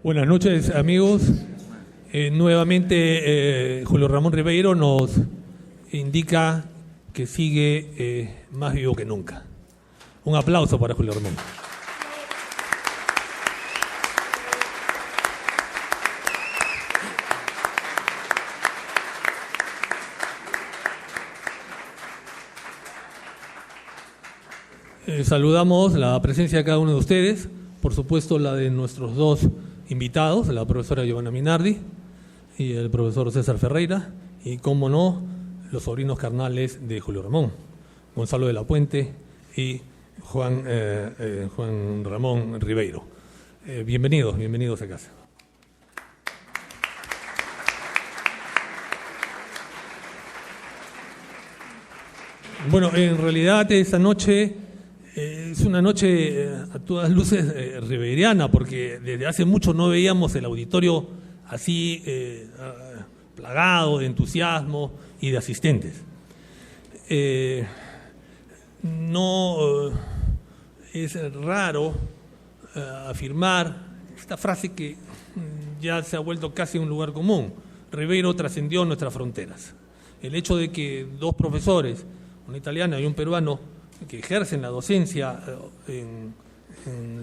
Buenas noches, amigos. Nuevamente Julio Ramón Ribeiro nos indica que sigue más vivo que nunca. Un aplauso para Julio Ramón. Saludamos la presencia de cada uno de ustedes, por supuesto la de nuestros dos invitados, la profesora Giovanna Minardi y el profesor César Ferreira, y como no, los sobrinos carnales de Julio Ramón, Gonzalo de la Puente y Juan Ramón Ribeiro. Bienvenidos a casa. Bueno, en realidad esta noche es una noche a todas luces ribeiriana, porque desde hace mucho no veíamos el auditorio así plagado de entusiasmo y de asistentes. No es raro afirmar esta frase que ya se ha vuelto casi un lugar común: Ribeiro trascendió nuestras fronteras. El hecho de que dos profesores, una italiana y un peruano, que ejercen la docencia en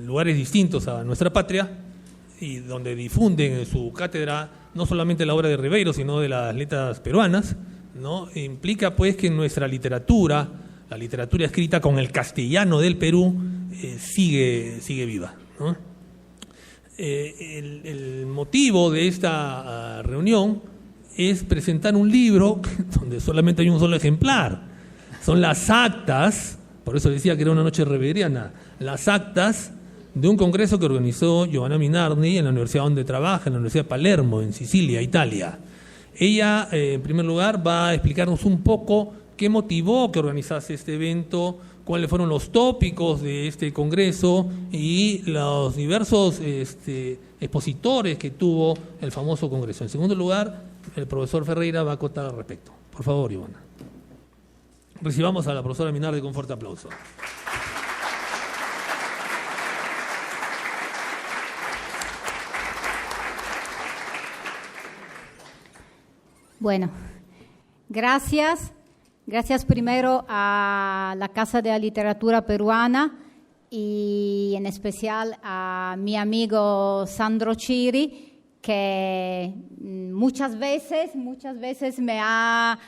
lugares distintos a nuestra patria y donde difunden en su cátedra no solamente la obra de Ribeiro, sino de las letras peruanas, ¿no? Implica pues que nuestra literatura, la literatura escrita con el castellano del Perú, sigue viva, ¿no? El motivo de esta reunión es presentar un libro donde solamente hay un solo ejemplar. Son las actas, por eso decía que era una noche ribeiriana, las actas de un congreso que organizó Giovanna Minardi en la universidad donde trabaja, en la Universidad de Palermo, en Sicilia, Italia. Ella, en primer lugar, va a explicarnos un poco qué motivó que organizase este evento, cuáles fueron los tópicos de este congreso y los diversos expositores que tuvo el famoso congreso. En segundo lugar, el profesor Ferreira va a acotar al respecto. Por favor, Giovanna. Recibamos a la profesora Minardi con fuerte aplauso. Bueno, gracias primero a la Casa de la Literatura Peruana y en especial a mi amigo Sandro Chiri, que muchas veces me ha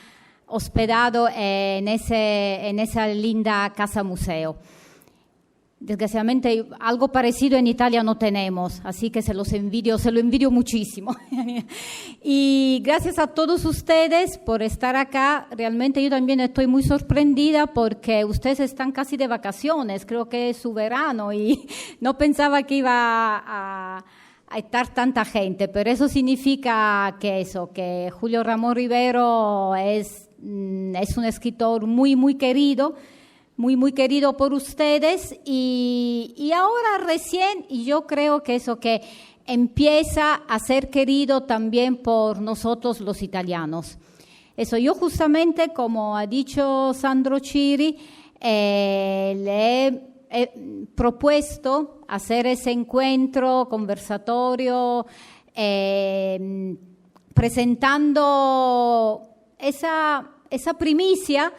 hospedado en esa linda casa museo. Desgraciadamente algo parecido en Italia no tenemos, así que se lo envidio muchísimo. Y gracias a todos ustedes por estar acá. Realmente yo también estoy muy sorprendida porque ustedes están casi de vacaciones, creo que es su verano y no pensaba que iba a estar tanta gente, pero eso significa que Julio Ramón Ribeiro es un escritor muy querido, muy querido por ustedes y ahora recién, y yo creo que que empieza a ser querido también por nosotros los italianos. Yo justamente, como ha dicho Sandro Chiri, le he propuesto hacer ese encuentro conversatorio presentando esa primicia,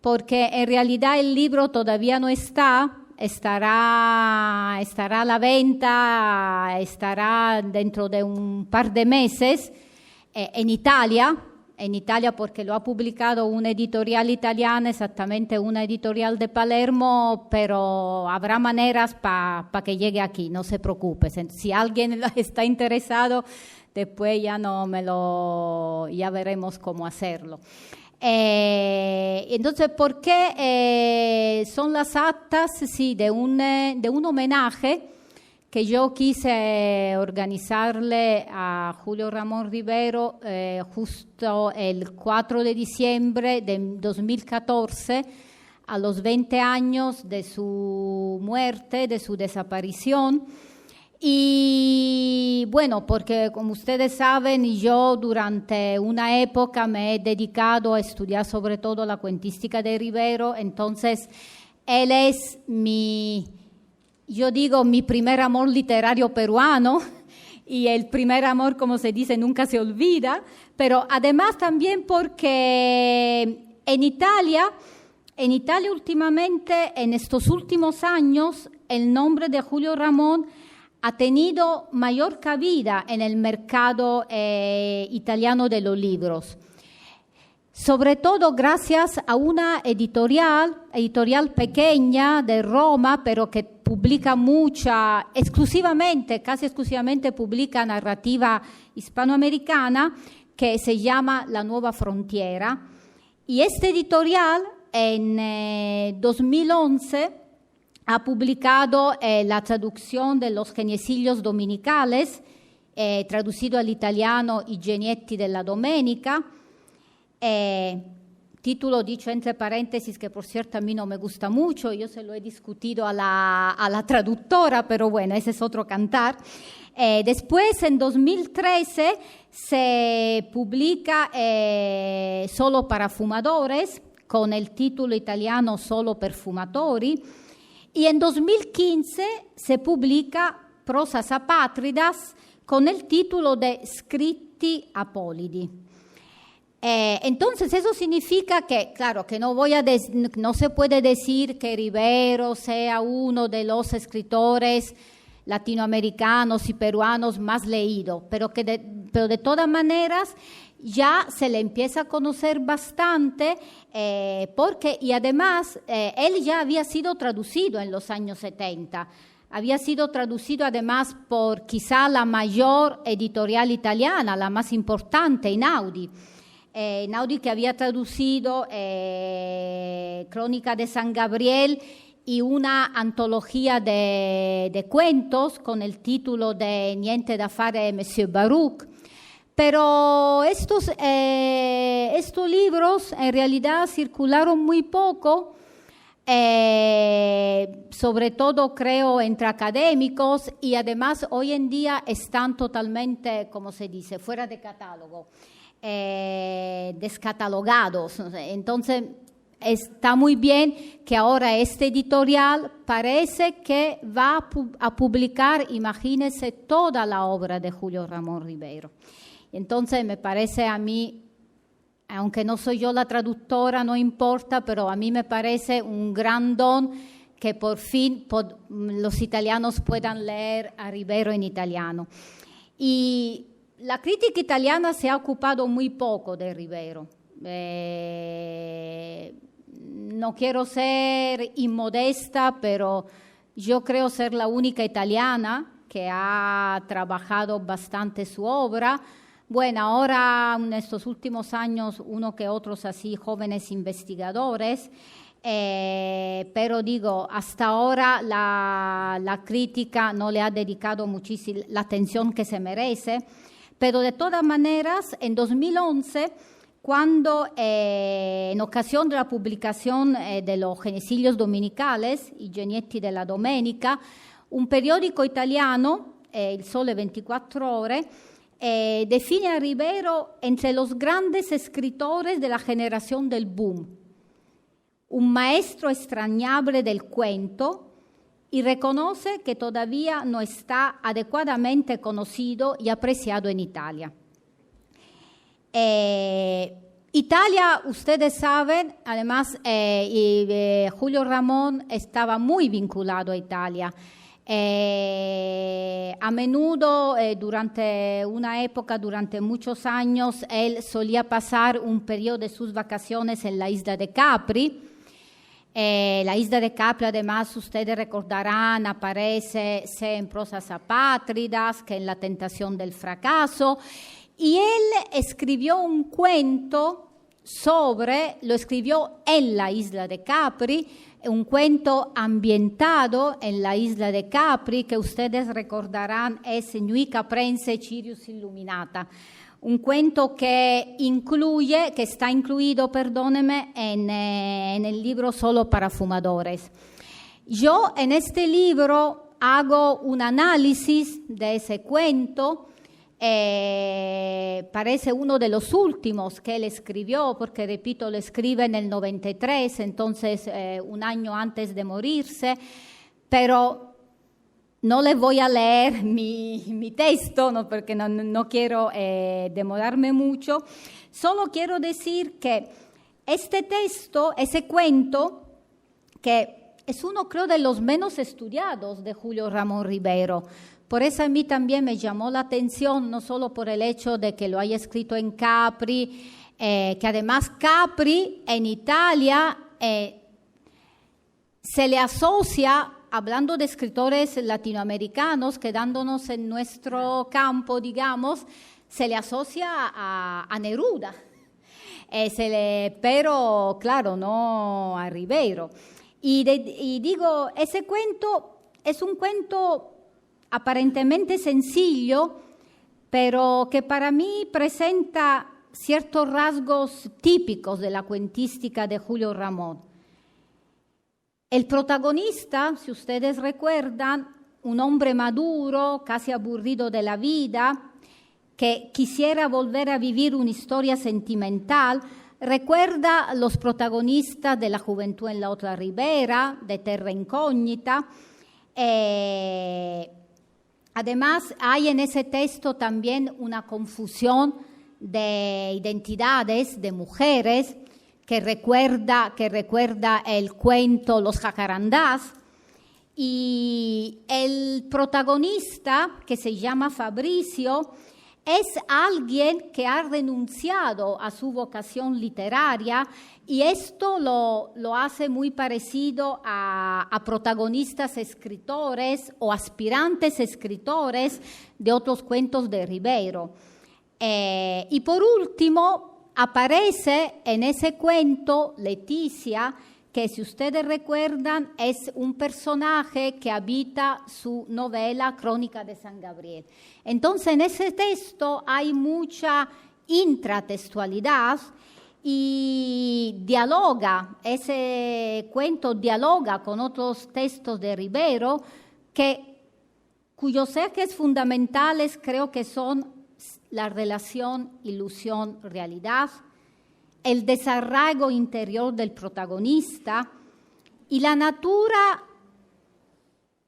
porque en realidad el libro todavía no estará a la venta, estará dentro de un par de meses en Italia, porque lo ha publicado una editorial italiana, exactamente una editorial de Palermo, pero habrá maneras para que llegue aquí, no se preocupe. Si alguien está interesado, después ya veremos cómo hacerlo. Entonces, ¿por qué son las actas? Sí, de un homenaje que yo quise organizarle a Julio Ramón Ribeiro justo el 4 de diciembre de 2014, a los 20 años de su muerte, de su desaparición. Y bueno, porque como ustedes saben, yo durante una época me he dedicado a estudiar sobre todo la cuentística de Ribeiro, entonces él es mi primer amor literario peruano, y el primer amor, como se dice, nunca se olvida, pero además también porque en Italia últimamente, en estos últimos años, el nombre de Julio Ramón ha tenido mayor cabida en el mercado italiano de los libros. Sobre todo gracias a una editorial pequeña de Roma, pero que publica casi exclusivamente publica narrativa hispanoamericana, que se llama La Nuova Frontiera. Y este editorial en 2011 ha publicado la traducción de los Geniecillos Dominicales, traducido al italiano I Genietti della Domenica. Título dicho entre paréntesis que por cierto a mí no me gusta mucho, yo se lo he discutido a la traductora, pero bueno, ese es otro cantar. Después en 2013 se publica Solo para Fumadores, con el título italiano Solo per Fumatori, y en 2015 se publica Prosas Apátridas con el título de Scritti Apolidi. Entonces eso significa que, claro, que no se puede decir que Rivero sea uno de los escritores latinoamericanos y peruanos más leídos, pero de todas maneras ya se le empieza a conocer bastante y además él ya había sido traducido en los años 70. Había sido traducido además por quizá la mayor editorial italiana, la más importante, Einaudi. Einaudi, que había traducido Crónica de San Gabriel y una antología de cuentos con el título de Niente da fare Monsieur Baruch. Pero estos libros en realidad circularon muy poco, sobre todo creo entre académicos, y además hoy en día están totalmente, como se dice, fuera de catálogo. Descatalogados. Entonces está muy bien que ahora este editorial parece que va a publicar, imagínense, toda la obra de Julio Ramón Rivero. Entonces me parece a mí, aunque no soy yo la traductora, no importa, pero a mí me parece un gran don que por fin los italianos puedan leer a Rivero en italiano. Y la crítica italiana se ha ocupado muy poco de Rivero. No quiero ser inmodesta, pero yo creo ser la única italiana que ha trabajado bastante su obra. Bueno, ahora en estos últimos años uno que otros así jóvenes investigadores, pero digo, hasta ahora la crítica no le ha dedicado muchísimo la atención que se merece. Pero de todas maneras, en 2011, cuando en ocasión de la publicación de los Geniecillos Dominicales, I Genietti della Domenica, un periódico italiano, Il Sole 24 Ore, define a Rivero entre los grandes escritores de la generación del boom, un maestro extrañable del cuento, y reconoce que todavía no está adecuadamente conocido y apreciado en Italia. Italia, ustedes saben, además Julio Ramón estaba muy vinculado a Italia. A menudo, durante muchos años, él solía pasar un periodo de sus vacaciones en la isla de Capri. La isla de Capri, además, ustedes recordarán, aparece sea en Prosas Apátridas que en La Tentación del Fracaso. Y él escribió un cuento lo escribió en la isla de Capri, un cuento ambientado en la isla de Capri, que ustedes recordarán es Nui Caprense Cirius Illuminata. Un cuento que está incluido, perdóneme, en el libro Solo para Fumadores. Yo en este libro hago un análisis de ese cuento. Parece uno de los últimos que él escribió, porque repito, lo escribe en el 93, entonces un año antes de morirse, pero no les voy a leer mi texto, ¿no? Porque no quiero demorarme mucho. Solo quiero decir que este texto, ese cuento, que es uno, creo, de los menos estudiados de Julio Ramón Ribero. Por eso a mí también me llamó la atención, no solo por el hecho de que lo haya escrito en Capri, que además Capri en Italia se le asocia, hablando de escritores latinoamericanos, quedándonos en nuestro campo, digamos, se le asocia a Neruda, pero claro, no a Ribero. Y digo, ese cuento es un cuento aparentemente sencillo, pero que para mí presenta ciertos rasgos típicos de la cuentística de Julio Ramón. El protagonista, si ustedes recuerdan, un hombre maduro, casi aburrido de la vida, que quisiera volver a vivir una historia sentimental, recuerda a los protagonistas de La juventud en la otra ribera, de Terra Incógnita. Además, hay en ese texto también una confusión de identidades, de mujeres, que recuerda el cuento Los jacarandás. Y el protagonista, que se llama Fabricio, es alguien que ha renunciado a su vocación literaria, y esto lo hace muy parecido a protagonistas escritores o aspirantes escritores de otros cuentos de Ribero. Y por último, aparece en ese cuento Leticia, que si ustedes recuerdan es un personaje que habita su novela Crónica de San Gabriel. Entonces en ese texto hay mucha intratextualidad y ese cuento dialoga con otros textos de Ribero cuyos ejes fundamentales creo que son la relación ilusión-realidad, el desarraigo interior del protagonista y la natura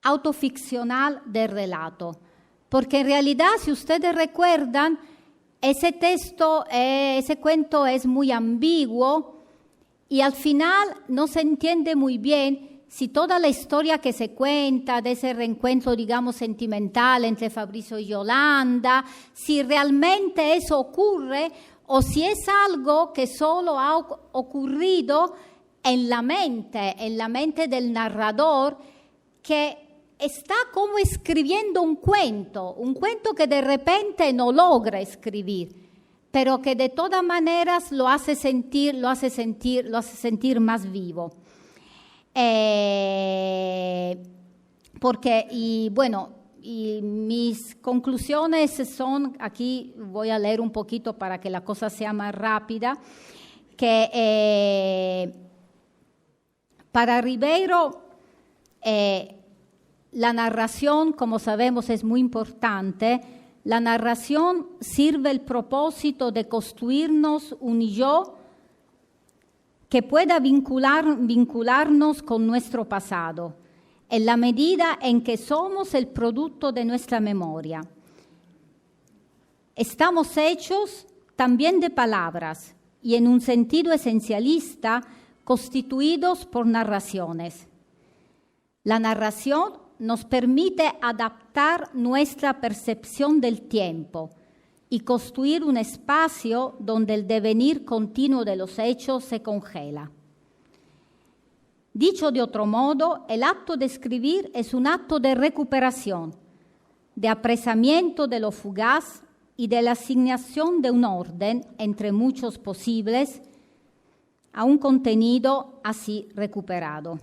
autoficcional del relato. Porque en realidad, si ustedes recuerdan, ese cuento es muy ambiguo y al final no se entiende muy bien si toda la historia que se cuenta de ese reencuentro, digamos, sentimental entre Fabricio y Yolanda, si realmente eso ocurre o si es algo que solo ha ocurrido en la mente del narrador, que está como escribiendo un cuento que de repente no logra escribir, pero que de todas maneras lo hace sentir más vivo. Y mis conclusiones son, aquí voy a leer un poquito para que la cosa sea más rápida, que para Ribero la narración, como sabemos, es muy importante. La narración sirve el propósito de construirnos un yo que pueda vincularnos con nuestro pasado, en la medida en que somos el producto de nuestra memoria. Estamos hechos también de palabras y en un sentido esencialista constituidos por narraciones. La narración nos permite adaptar nuestra percepción del tiempo y construir un espacio donde el devenir continuo de los hechos se congela. Dicho de otro modo, el acto de escribir es un acto de recuperación, de apresamiento de lo fugaz y de la asignación de un orden entre muchos posibles a un contenido así recuperado.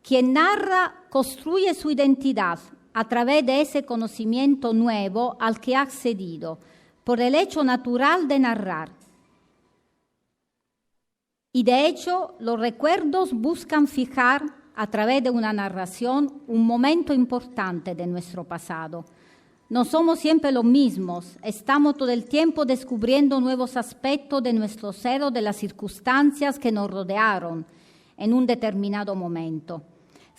Quien narra construye su identidad a través de ese conocimiento nuevo al que ha accedido por el hecho natural de narrar. Y de hecho, los recuerdos buscan fijar a través de una narración un momento importante de nuestro pasado. No somos siempre los mismos, estamos todo el tiempo descubriendo nuevos aspectos de nuestro ser o de las circunstancias que nos rodearon en un determinado momento.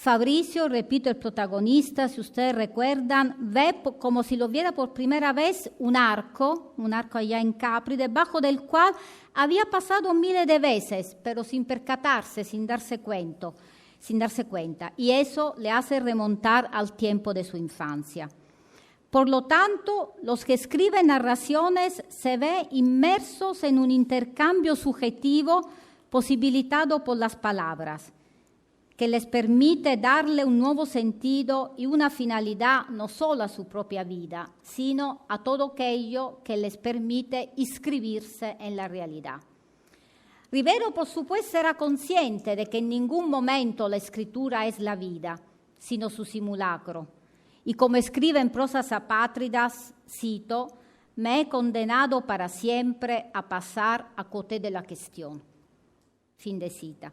Fabricio, repito, el protagonista, si ustedes recuerdan, ve como si lo viera por primera vez un arco allá en Capri, debajo del cual había pasado miles de veces, pero sin percatarse, sin darse cuenta. Y eso le hace remontar al tiempo de su infancia. Por lo tanto, los que escriben narraciones se ven inmersos en un intercambio subjetivo posibilitado por las palabras, que les permite darle un nuevo sentido y una finalidad no solo a su propia vida, sino a todo aquello que les permite inscribirse en la realidad. Rivero, por supuesto, era consciente de que en ningún momento la escritura es la vida, sino su simulacro. Y como escribe en Prosas apátridas, cito, «Me he condenado para siempre a pasar a côté de la cuestión». Fin de cita.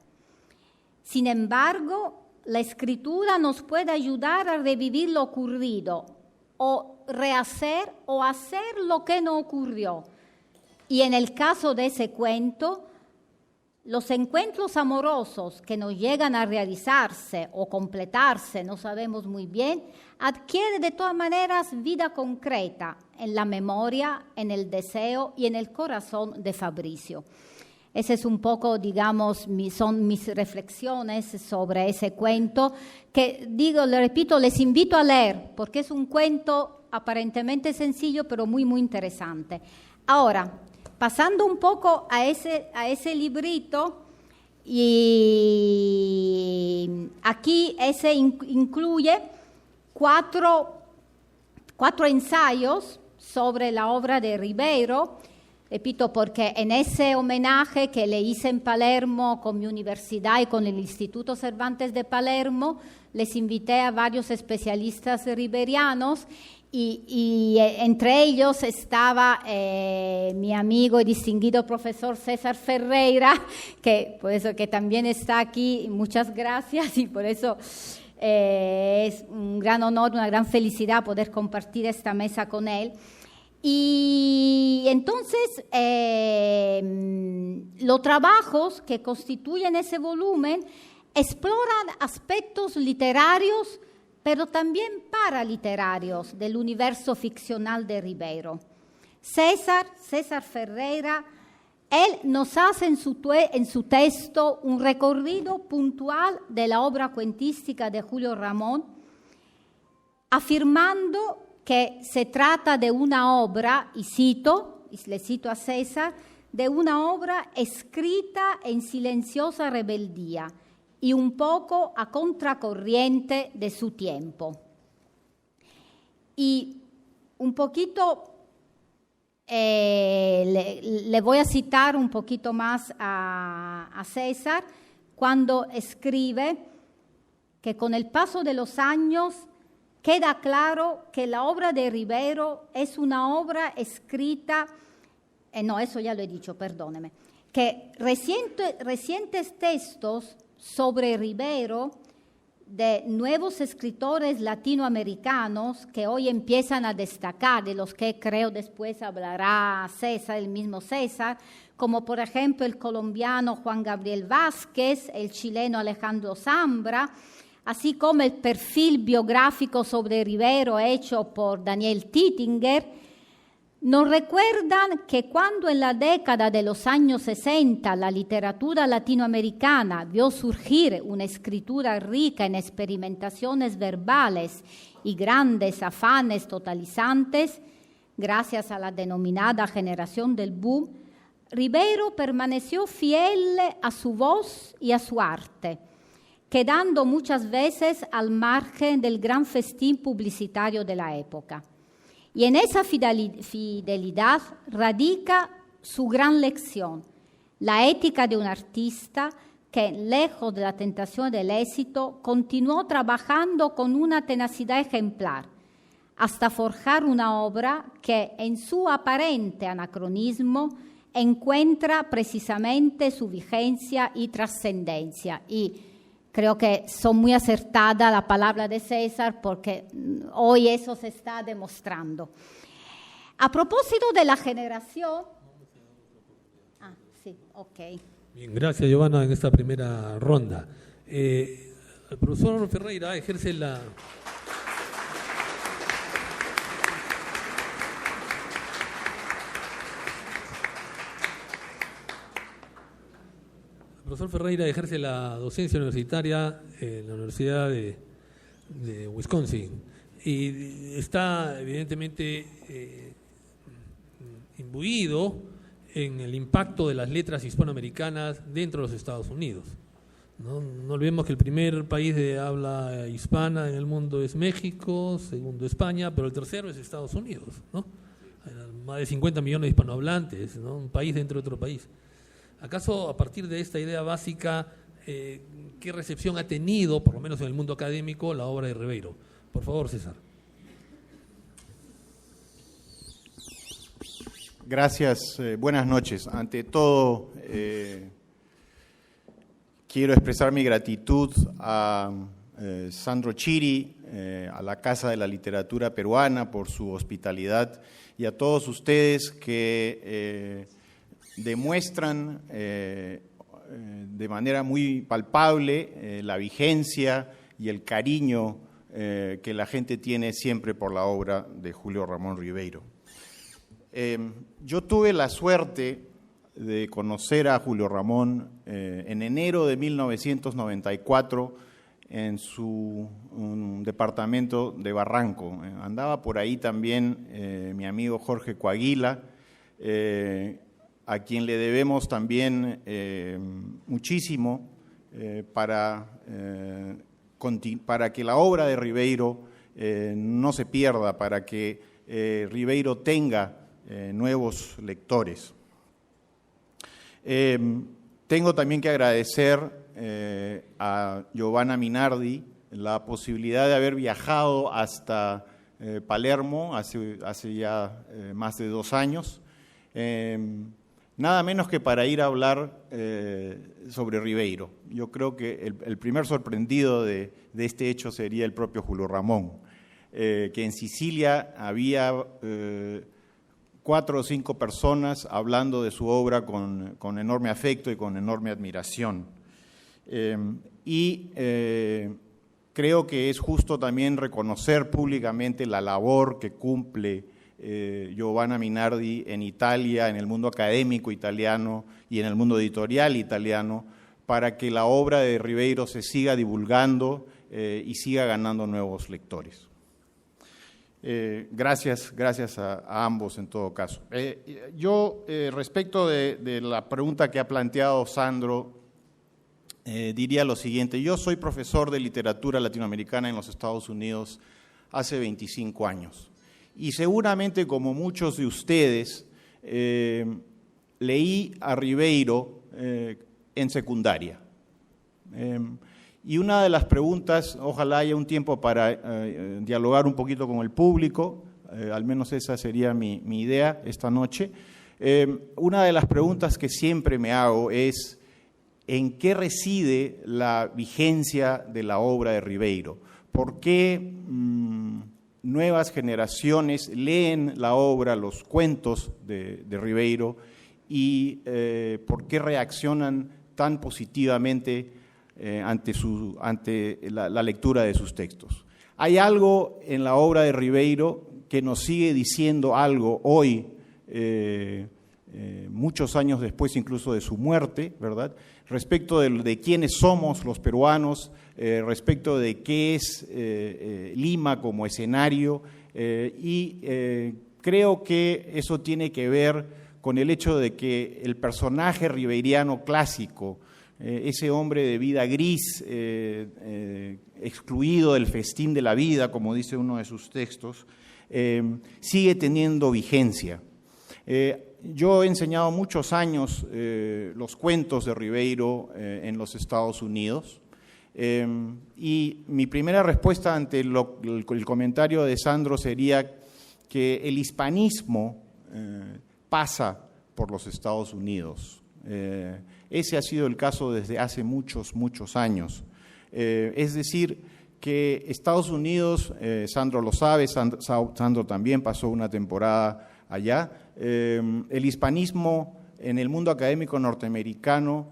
Sin embargo, la escritura nos puede ayudar a revivir lo ocurrido o rehacer o hacer lo que no ocurrió. Y en el caso de ese cuento, los encuentros amorosos que no llegan a realizarse o completarse, no sabemos muy bien, adquieren de todas maneras vida concreta en la memoria, en el deseo y en el corazón de Fabricio. Ese es un poco, digamos, son mis reflexiones sobre ese cuento, que digo, le repito, les invito a leer, porque es un cuento aparentemente sencillo, pero muy, muy interesante. Ahora, pasando un poco a ese librito, y aquí ese incluye cuatro ensayos sobre la obra de Rivero. Repito, porque en ese homenaje que le hice en Palermo con mi universidad y con el Instituto Cervantes de Palermo, les invité a varios especialistas riberianos y entre ellos estaba mi amigo y distinguido profesor César Ferreira, que por eso que también está aquí, muchas gracias, y por eso es un gran honor, una gran felicidad poder compartir esta mesa con él. Y entonces los trabajos que constituyen ese volumen exploran aspectos literarios, pero también paraliterarios del universo ficcional de Rivero. César Ferreira, él nos hace en su texto un recorrido puntual de la obra cuentística de Julio Ramón, afirmando que se trata de una obra, y le cito a César, de una obra escrita en silenciosa rebeldía y un poco a contracorriente de su tiempo. Y un poquito, le voy a citar un poquito más a César, cuando escribe que con el paso de los años queda claro que la obra de Rivero es una obra escrita, no, eso ya lo he dicho, perdóneme, que recientes textos sobre Rivero de nuevos escritores latinoamericanos que hoy empiezan a destacar, de los que creo después hablará César, el mismo César, como por ejemplo el colombiano Juan Gabriel Vázquez, el chileno Alejandro Zambra, así como el perfil biográfico sobre Rivero hecho por Daniel Tittinger, nos recuerdan que cuando en la década de los años 60 la literatura latinoamericana vio surgir una escritura rica en experimentaciones verbales y grandes afanes totalizantes, gracias a la denominada generación del boom, Rivero permaneció fiel a su voz y a su arte, quedando muchas veces al margen del gran festín publicitario de la época. Y en esa fidelidad radica su gran lección, la ética de un artista que, lejos de la tentación del éxito, continuó trabajando con una tenacidad ejemplar, hasta forjar una obra que, en su aparente anacronismo, encuentra precisamente su vigencia y trascendencia. Y creo que son muy acertadas la palabra de César porque hoy eso se está demostrando. A propósito de la generación... sí, ok. Bien, gracias Giovanna en esta primera ronda. El profesor Ferreira ejerce la... El profesor Ferreira ejerce la docencia universitaria en la Universidad de Wisconsin y está evidentemente imbuido en el impacto de las letras hispanoamericanas dentro de los Estados Unidos. No olvidemos que el primer país de habla hispana en el mundo es México, segundo España, pero el tercero es Estados Unidos, ¿no? Más de 50 millones de hispanohablantes, ¿no? Un país dentro de otro país. ¿Acaso a partir de esta idea básica, qué recepción ha tenido, por lo menos en el mundo académico, la obra de Ribeiro? Por favor, César. Gracias, buenas noches. Ante todo, quiero expresar mi gratitud a Sandro Chiri, a la Casa de la Literatura Peruana por su hospitalidad y a todos ustedes que demuestran de manera muy palpable la vigencia y el cariño que la gente tiene siempre por la obra de Julio Ramón Ribeiro. Yo tuve la suerte de conocer a Julio Ramón en enero de 1994 en su departamento de Barranco. Andaba por ahí también mi amigo Jorge Coaguila, a quien le debemos también muchísimo para que la obra de Ribeiro no se pierda, para que Ribeiro tenga nuevos lectores. Tengo también que agradecer a Giovanna Minardi la posibilidad de haber viajado hasta Palermo hace ya más de 2 años, nada menos que para ir a hablar sobre Ribeiro. Yo creo que el primer sorprendido de este hecho sería el propio Julio Ramón, que en Sicilia había 4 o 5 personas hablando de su obra con enorme afecto y con enorme admiración. Creo que es justo también reconocer públicamente la labor que cumple Giovanna Minardi en Italia, en el mundo académico italiano y en el mundo editorial italiano, para que la obra de Ribeiro se siga divulgando y siga ganando nuevos lectores. Gracias a ambos en todo caso. Yo, respecto de la pregunta que ha planteado Sandro, diría lo siguiente. Yo soy profesor de literatura latinoamericana en los Estados Unidos hace 25 años. Y seguramente, como muchos de ustedes, leí a Ribeiro en secundaria. Y una de las preguntas, ojalá haya un tiempo para dialogar un poquito con el público, al menos esa sería mi idea esta noche. Una de las preguntas que siempre me hago es: ¿en qué reside la vigencia de la obra de Ribeiro? ¿Por qué nuevas generaciones leen la obra, los cuentos de Ribeiro, y por qué reaccionan tan positivamente ante la lectura de sus textos? Hay algo en la obra de Ribeiro que nos sigue diciendo algo hoy, muchos años después incluso de su muerte, ¿verdad?, respecto de quiénes somos los peruanos, respecto de qué es Lima como escenario, y creo que eso tiene que ver con el hecho de que el personaje ribeiriano clásico, ese hombre de vida gris, excluido del festín de la vida, como dice uno de sus textos, sigue teniendo vigencia. Yo he enseñado muchos años los cuentos de Ribeiro en los Estados Unidos, y mi primera respuesta ante el comentario de Sandro sería que el hispanismo pasa por los Estados Unidos. Ese ha sido el caso desde hace muchos años. Es decir, que Estados Unidos, Sandro lo sabe, Sandro también pasó una temporada allá, el hispanismo en el mundo académico norteamericano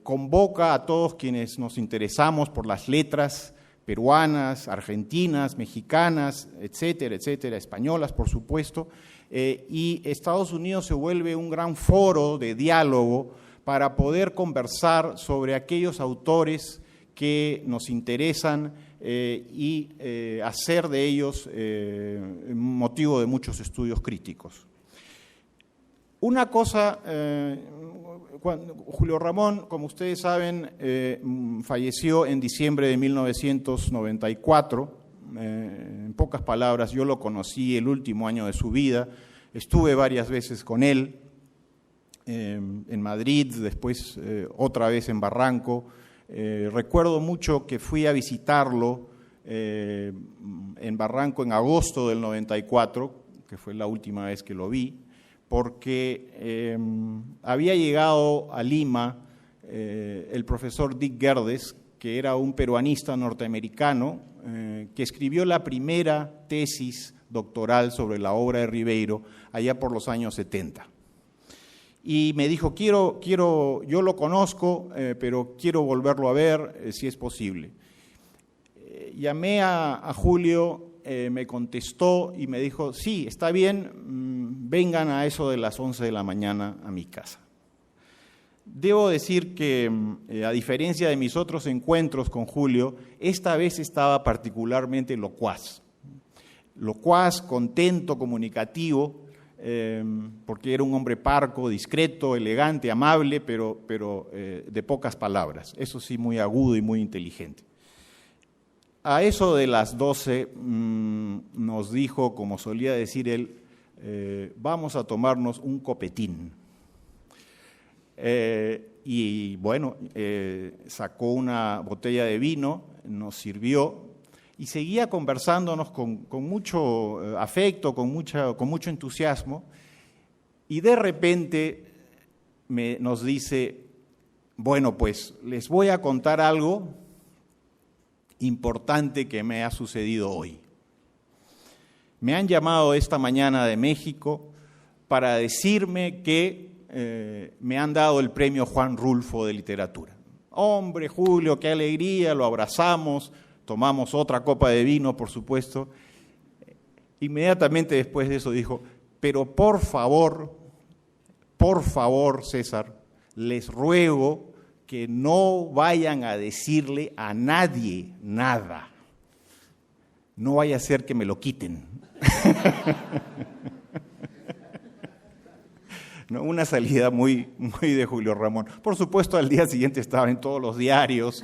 convoca a todos quienes nos interesamos por las letras peruanas, argentinas, mexicanas, etcétera, etcétera, españolas, por supuesto, y Estados Unidos se vuelve un gran foro de diálogo para poder conversar sobre aquellos autores que nos interesan y hacer de ellos motivo de muchos estudios críticos. Una cosa, Julio Ramón, como ustedes saben, falleció en diciembre de 1994. En pocas palabras, yo lo conocí el último año de su vida, estuve varias veces con él, en Madrid, después otra vez en Barranco. Recuerdo mucho que fui a visitarlo en Barranco en agosto del 94, que fue la última vez que lo vi, porque había llegado a Lima el profesor Dick Gerdes, que era un peruanista norteamericano, que escribió la primera tesis doctoral sobre la obra de Ribeiro allá por los años 70. Y me dijo, yo lo conozco, pero quiero volverlo a ver si es posible. Llamé a Julio, me contestó y me dijo, sí, está bien, vengan a eso de las 11 de la mañana a mi casa. Debo decir que, a diferencia de mis otros encuentros con Julio, esta vez estaba particularmente locuaz. Locuaz, contento, comunicativo, porque era un hombre parco, discreto, elegante, amable, pero de pocas palabras. Eso sí, muy agudo y muy inteligente. A eso de las 12 nos dijo, como solía decir él, vamos a tomarnos un copetín. Y bueno, sacó una botella de vino, nos sirvió y seguía conversándonos con mucho afecto, con mucho entusiasmo, y de repente nos dice, bueno, pues les voy a contar algo importante que me ha sucedido hoy. Me han llamado esta mañana de México para decirme que me han dado el premio Juan Rulfo de literatura. Hombre, Julio, qué alegría, lo abrazamos, tomamos otra copa de vino, por supuesto. Inmediatamente después de eso dijo, pero por favor, César, les ruego que no vayan a decirle a nadie nada. No vaya a ser que me lo quiten. ¿No? Una salida muy de Julio Ramón. Por supuesto, al día siguiente estaba en todos los diarios,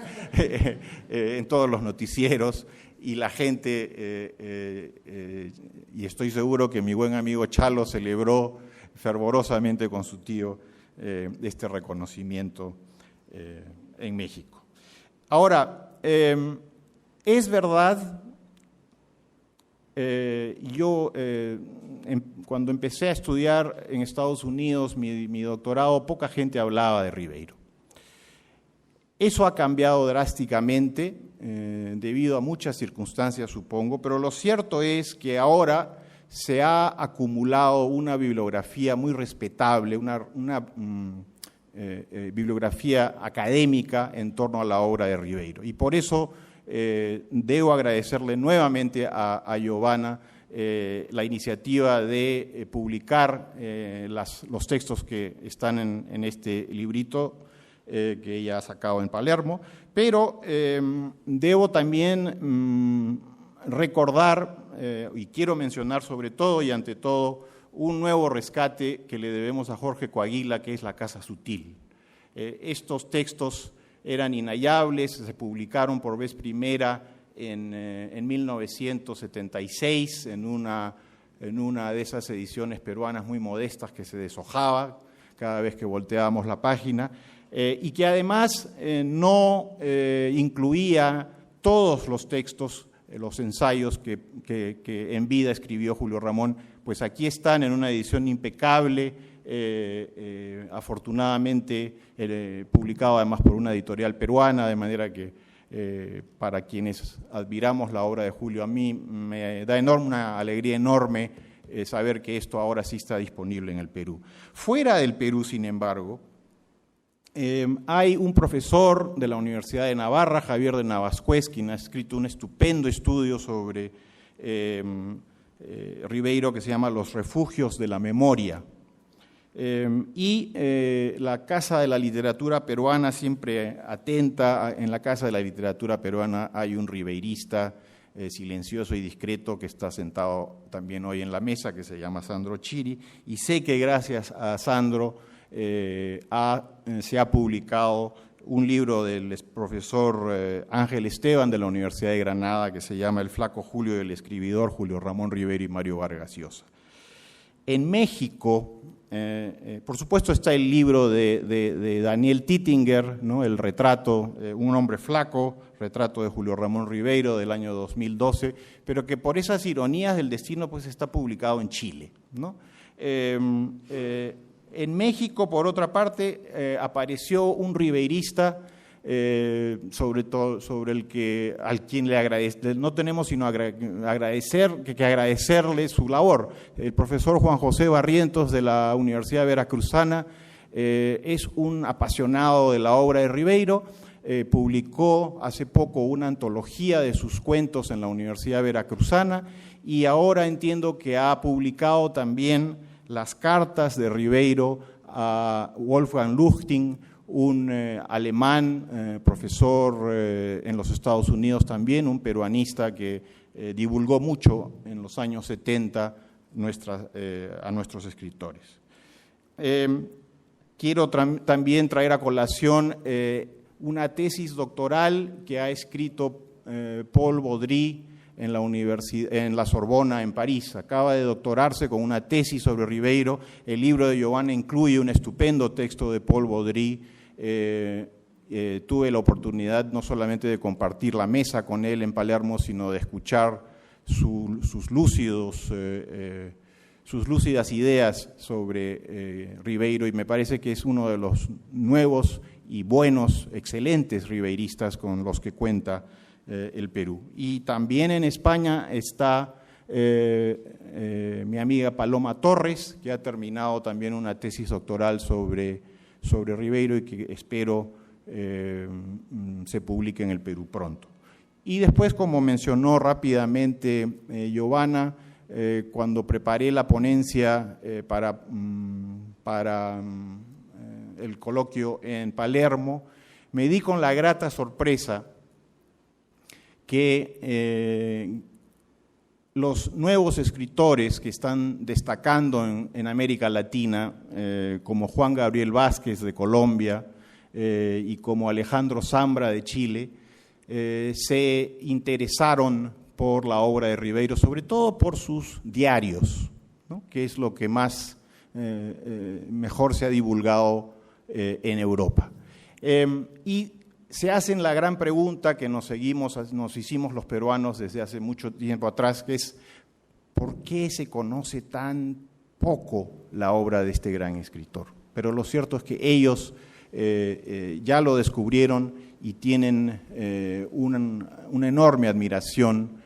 en todos los noticieros, y la gente, y estoy seguro que mi buen amigo Chalo celebró fervorosamente con su tío este reconocimiento en México. Ahora, es verdad, cuando empecé a estudiar en Estados Unidos mi doctorado, poca gente hablaba de Ribeiro. Eso ha cambiado drásticamente debido a muchas circunstancias, supongo, pero lo cierto es que ahora se ha acumulado una bibliografía muy respetable, una bibliografía académica en torno a la obra de Ribeiro. Y por eso debo agradecerle nuevamente a Giovanna la iniciativa de publicar los textos que están en este librito que ella ha sacado en Palermo, pero debo también recordar, y quiero mencionar sobre todo y ante todo, un nuevo rescate que le debemos a Jorge Coaguila, que es La Casa Sutil. Estos textos eran inhallables, se publicaron por vez primera en 1976 en una de esas ediciones peruanas muy modestas que se deshojaba cada vez que volteábamos la página, y que además no incluía todos los textos, los ensayos que en vida escribió Julio Ramón. Pues aquí están en una edición impecable, afortunadamente publicado además por una editorial peruana, de manera que para quienes admiramos la obra de Julio, a mí me da una alegría enorme saber que esto ahora sí está disponible en el Perú. Fuera del Perú, sin embargo, Hay un profesor de la Universidad de Navarra, Javier de Navascués, quien ha escrito un estupendo estudio sobre Ribeiro que se llama Los refugios de la memoria. La Casa de la Literatura Peruana, siempre atenta, en la Casa de la Literatura Peruana hay un ribeirista silencioso y discreto que está sentado también hoy en la mesa, que se llama Sandro Chiri, y sé que gracias a Sandro se ha publicado un libro del profesor Ángel Esteban de la Universidad de Granada que se llama El flaco Julio y el escribidor Julio Ramón Ribeiro y Mario Vargas Llosa. En México, por supuesto, está el libro de Daniel Tittinger, ¿no? El retrato, Un hombre flaco, retrato de Julio Ramón Ribeiro del año 2012, pero que por esas ironías del destino pues está publicado en Chile, ¿no? En México, por otra parte, apareció un ribeirista, al quien le agradece, no tenemos sino agradecerle su labor. El profesor Juan José Barrientos de la Universidad Veracruzana es un apasionado de la obra de Ribeiro, publicó hace poco una antología de sus cuentos en la Universidad Veracruzana y ahora entiendo que ha publicado también las cartas de Ribeiro a Wolfgang Luchting, un alemán, profesor en los Estados Unidos también, un peruanista que divulgó mucho en los años 70 a nuestros escritores. Quiero también traer a colación una tesis doctoral que ha escrito Paul Baudry en la Sorbona, en París. Acaba de doctorarse con una tesis sobre Ribeiro. El libro de Giovanna incluye un estupendo texto de Paul Baudry. Tuve la oportunidad no solamente de compartir la mesa con él en Palermo, sino de escuchar sus lúcidas ideas sobre Ribeiro, y me parece que es uno de los nuevos y buenos, excelentes ribeiristas con los que cuenta el Perú. Y también en España está mi amiga Paloma Torres, que ha terminado también una tesis doctoral sobre Ribeiro y que espero se publique en el Perú pronto. Y después, como mencionó rápidamente Giovanna, cuando preparé la ponencia para el coloquio en Palermo, me di con la grata sorpresa que los nuevos escritores que están destacando en América Latina, como Juan Gabriel Vázquez de Colombia y como Alejandro Zambra de Chile, se interesaron por la obra de Ribeiro, sobre todo por sus diarios, ¿no? Que es lo que más mejor se ha divulgado en Europa. Y se hacen la gran pregunta que nos hicimos los peruanos desde hace mucho tiempo atrás, que es ¿por qué se conoce tan poco la obra de este gran escritor? Pero lo cierto es que ellos ya lo descubrieron y tienen una enorme admiración,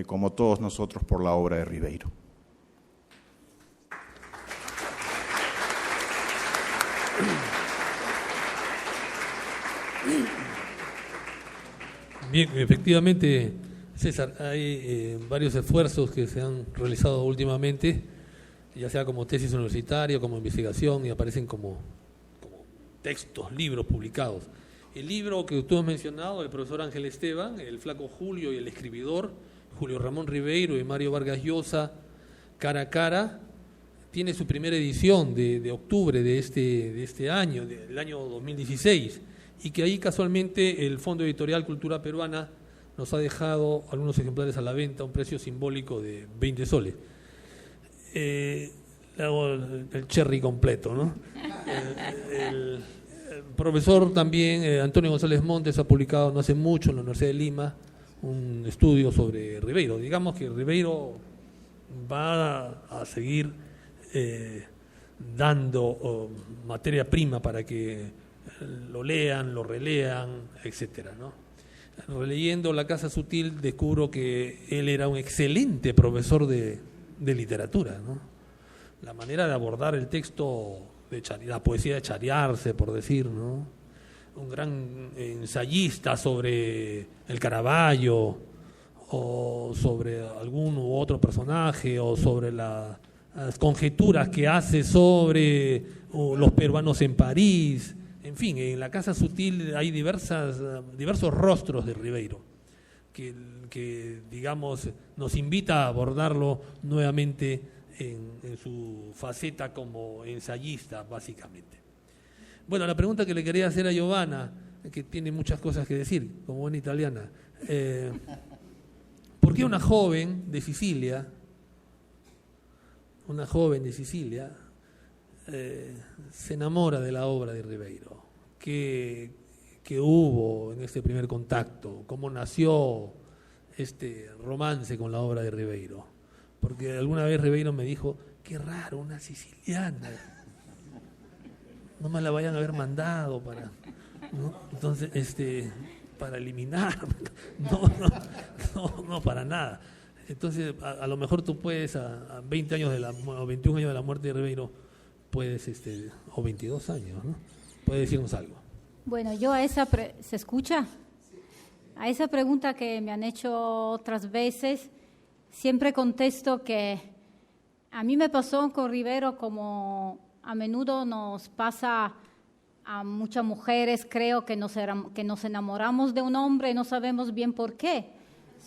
como todos nosotros, por la obra de Ribeiro. Bien, efectivamente, César, hay varios esfuerzos que se han realizado últimamente, ya sea como tesis universitaria, como investigación, y aparecen como textos, libros publicados. El libro que tú has mencionado, el profesor Ángel Esteban, El flaco Julio y el escribidor, Julio Ramón Ribeiro y Mario Vargas Llosa, cara a cara, tiene su primera edición de octubre de este año, del año 2016, y que ahí casualmente el Fondo Editorial Cultura Peruana nos ha dejado algunos ejemplares a la venta a un precio simbólico de 20 soles. El cherry completo, ¿no? El profesor también, Antonio González Montes, ha publicado no hace mucho en la Universidad de Lima un estudio sobre Ribeiro. Digamos que Ribeiro va a seguir dando materia prima para que lo lean, lo relean, etcétera, ¿no? Releyendo La Casa Sutil descubro que él era un excelente profesor de literatura, ¿no? La manera de abordar el texto, la poesía de Chariarse, por decir, ¿no? un gran ensayista sobre el Caravaggio, o sobre algún u otro personaje, o sobre las conjeturas que hace sobre los peruanos en París. En fin, en la Casa Sutil hay diversos rostros de Ribeiro que digamos, nos invita a abordarlo nuevamente en su faceta como ensayista, básicamente. Bueno, la pregunta que le quería hacer a Giovanna, que tiene muchas cosas que decir, como buena italiana, ¿por qué una joven de Sicilia se enamora de la obra de Ribeiro? ¿Qué hubo en este primer contacto? ¿Cómo nació este romance con la obra de Ribeiro? Porque alguna vez Ribeiro me dijo, qué raro, una siciliana, no me la vayan a haber mandado para, ¿no? Entonces, para eliminar, no, para nada. Entonces, a lo mejor tú puedes, a 20 años o 21 años de la muerte de Ribeiro, puedes, o 22 años, ¿no? Puedes decirnos algo. Bueno, yo ¿se escucha? A esa pregunta que me han hecho otras veces, siempre contesto que a mí me pasó con Ribeiro como a menudo nos pasa a muchas mujeres, creo que nos enamoramos de un hombre y no sabemos bien por qué.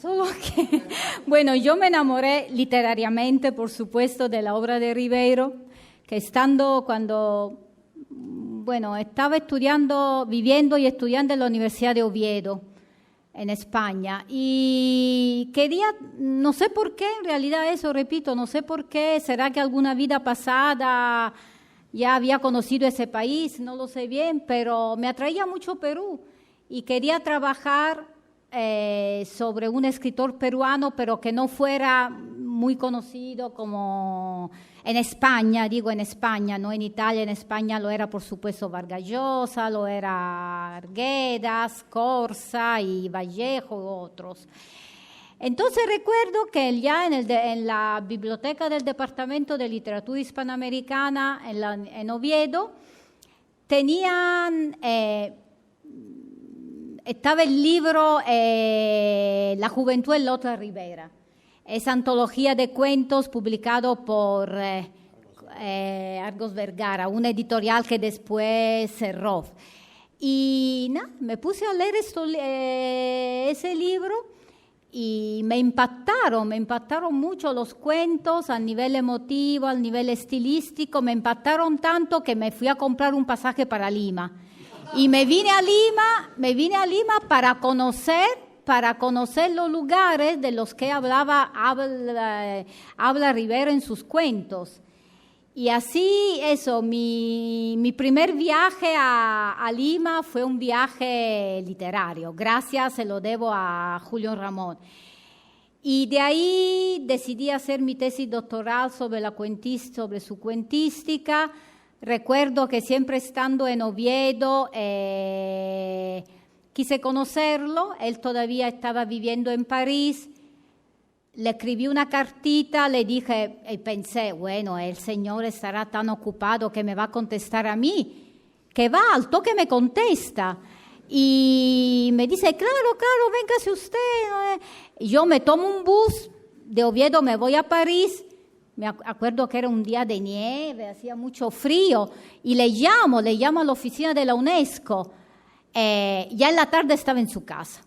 Solo que, bueno, yo me enamoré literariamente, por supuesto, de la obra de Ribeiro, que estaba viviendo y estudiando en la Universidad de Oviedo, en España, y quería, no sé por qué, en realidad eso, repito, no sé por qué, será que alguna vida pasada ya había conocido ese país, no lo sé bien, pero me atraía mucho Perú y quería trabajar sobre un escritor peruano, pero que no fuera muy conocido como en España, digo en España, no en Italia, en España lo era por supuesto Vargas Llosa, lo era Arguedas, Corsa y Vallejo y otros. Entonces recuerdo que ya en la biblioteca del Departamento de Literatura Hispanoamericana en Oviedo estaba el libro La Juventud en la otra Ribera, esa antología de cuentos publicado por Argos Vergara, una editorial que después cerró. Y me puse a leer ese libro y me impactaron mucho los cuentos a nivel emotivo, a nivel estilístico, me impactaron tanto que me fui a comprar un pasaje para Lima. Y me vine a Lima para conocer los lugares de los que habla Ribeiro en sus cuentos. Y así, mi primer viaje a Lima fue un viaje literario. Gracias, se lo debo a Julio Ramón. Y de ahí decidí hacer mi tesis doctoral sobre su cuentística. Recuerdo que siempre estando en Oviedo quise conocerlo. Él todavía estaba viviendo en París. Le escribí una cartita, le dije, y pensé, bueno, el señor estará tan ocupado que me va a contestar a mí, que va, al toque me contesta. Y me dice, claro, véngase usted. Y yo me tomo un bus de Oviedo, me voy a París. Me acuerdo que era un día de nieve, hacía mucho frío. Y le llamo a la oficina de la UNESCO. Ya en la tarde estaba en su casa,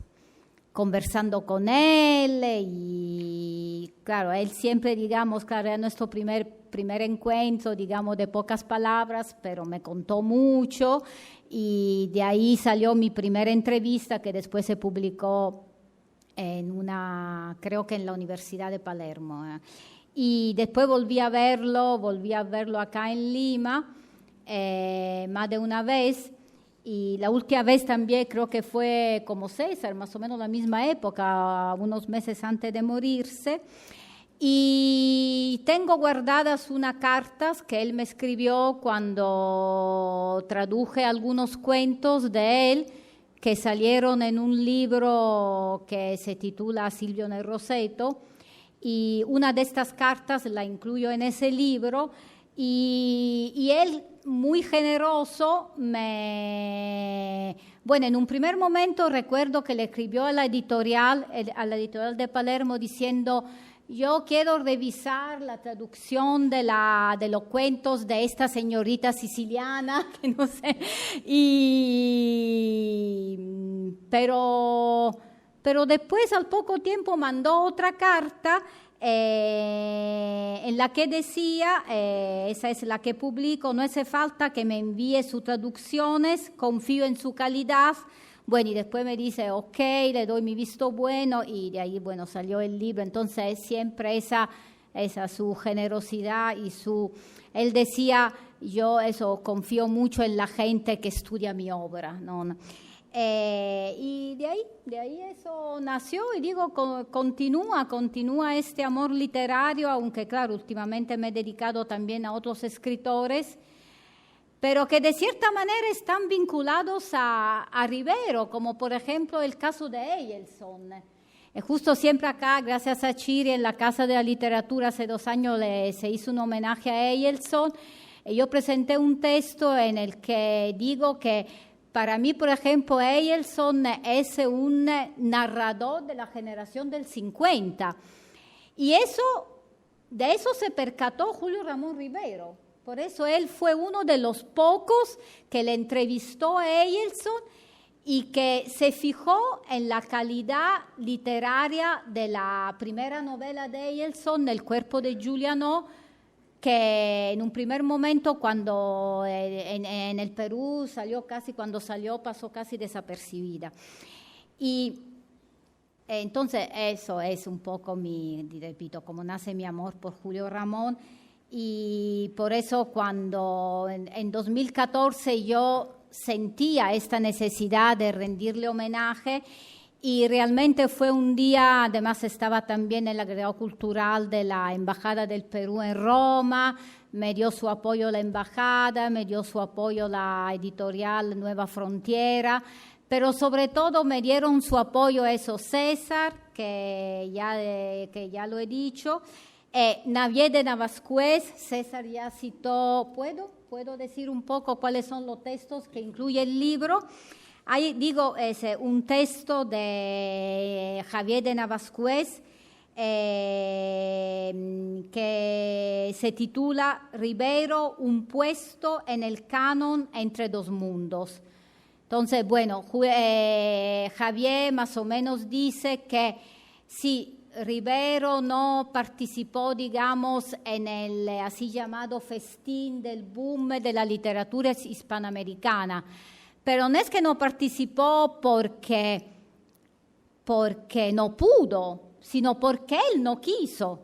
conversando con él y claro, él siempre, digamos, claro, era nuestro primer encuentro, digamos, de pocas palabras, pero me contó mucho y de ahí salió mi primera entrevista que después se publicó creo que en la Universidad de Palermo. Y después volví a verlo acá en Lima, más de una vez. Y la última vez también creo que fue como César, más o menos la misma época, unos meses antes de morirse. Y tengo guardadas unas cartas que él me escribió cuando traduje algunos cuentos de él que salieron en un libro que se titula Silvio nel Roseto. Y una de estas cartas la incluyo en ese libro y él, muy generoso, me Bueno, en un primer momento recuerdo que le escribió a la editorial de Palermo diciendo: yo quiero revisar la traducción de los cuentos de esta señorita siciliana, que no sé, pero después al poco tiempo mandó otra carta en la que decía, esa es la que publico: no hace falta que me envíe sus traducciones, confío en su calidad. Bueno, y después me dice, ok, le doy mi visto bueno, y de ahí, bueno, salió el libro. Entonces, siempre esa su generosidad y él decía, yo confío mucho en la gente que estudia mi obra, ¿no? Y de ahí eso nació, y digo, continúa este amor literario, aunque claro, últimamente me he dedicado también a otros escritores, pero que de cierta manera están vinculados a Rivero, como por ejemplo el caso de Eyelson. Justo siempre acá, gracias a Chiri, en la Casa de la Literatura, hace 2 años se hizo un homenaje a Eyelson, y yo presenté un texto en el que digo que para mí, por ejemplo, Eyelson es un narrador de la generación del 50, y de eso se percató Julio Ramón Rivero. Por eso él fue uno de los pocos que le entrevistó a Eyelson y que se fijó en la calidad literaria de la primera novela de Eyelson, El cuerpo de Giuliano, que en un primer momento cuando en el Perú pasó casi desapercibida. Y entonces eso es un poco repito, como nace mi amor por Julio Ramón. Y por eso cuando en 2014 yo sentía esta necesidad de rendirle homenaje, y realmente fue un día, además estaba también el agregado cultural de la Embajada del Perú en Roma, me dio su apoyo la Embajada, me dio su apoyo la editorial Nueva Frontiera, pero sobre todo me dieron su apoyo César, que ya lo he dicho, Navier de Navascués. César ya citó, ¿puedo decir un poco cuáles son los textos que incluye el libro? Ahí digo, es un texto de Javier de Navascués que se titula Rivero, un puesto en el canon entre dos mundos. Entonces, bueno, Javier más o menos dice que sí, Rivero no participó, digamos, en el así llamado festín del boom de la literatura hispanoamericana, pero no es que no participó porque no pudo, sino porque él no quiso.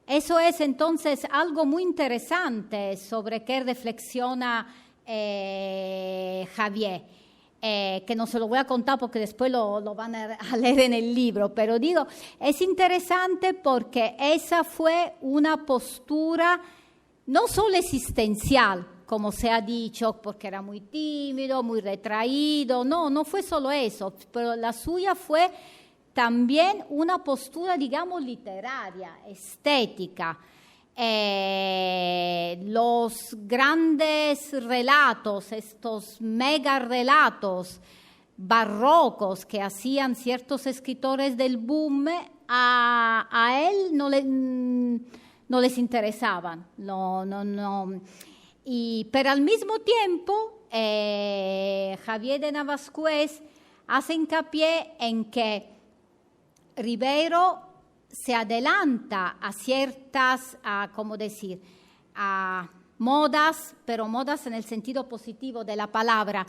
Eso es entonces algo muy interesante sobre qué reflexiona Javier. Que no se lo voy a contar porque después lo van a leer en el libro, pero digo, es interesante porque esa fue una postura no solo existencial, como se ha dicho, porque era muy tímido, muy retraído, no fue solo eso, pero la suya fue también una postura, digamos, literaria, estética. Los grandes relatos, estos mega relatos barrocos que hacían ciertos escritores del boom, a él no les interesaban, no. Pero al mismo tiempo Javier de Navascués hace hincapié en que Rivero se adelanta a ciertas, a modas, pero modas en el sentido positivo de la palabra,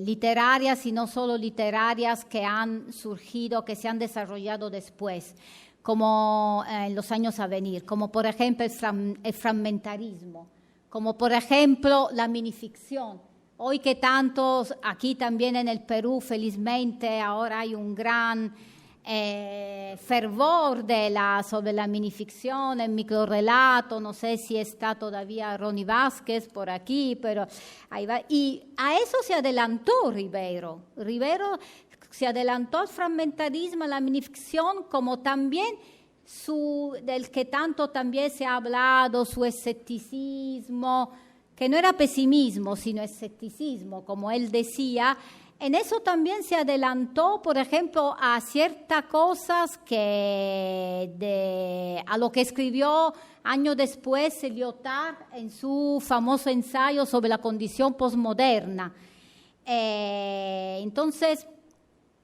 literarias y no solo literarias que han surgido, que se han desarrollado después, como en los años a venir, como por ejemplo el fragmentarismo, como por ejemplo la minificción. Hoy que tantos, aquí también en el Perú, felizmente, ahora hay un gran fervor sobre la minificción, el microrrelato, no sé si está todavía Ronnie Vázquez por aquí, pero ahí va. Y a eso se adelantó Rivero. Rivero se adelantó al fragmentarismo, a la minificción, como también del que tanto también se ha hablado, su escepticismo, que no era pesimismo, sino escepticismo, como él decía. En eso también se adelantó, por ejemplo, a ciertas cosas a lo que escribió años después Lyotard en su famoso ensayo sobre la condición posmoderna. Entonces,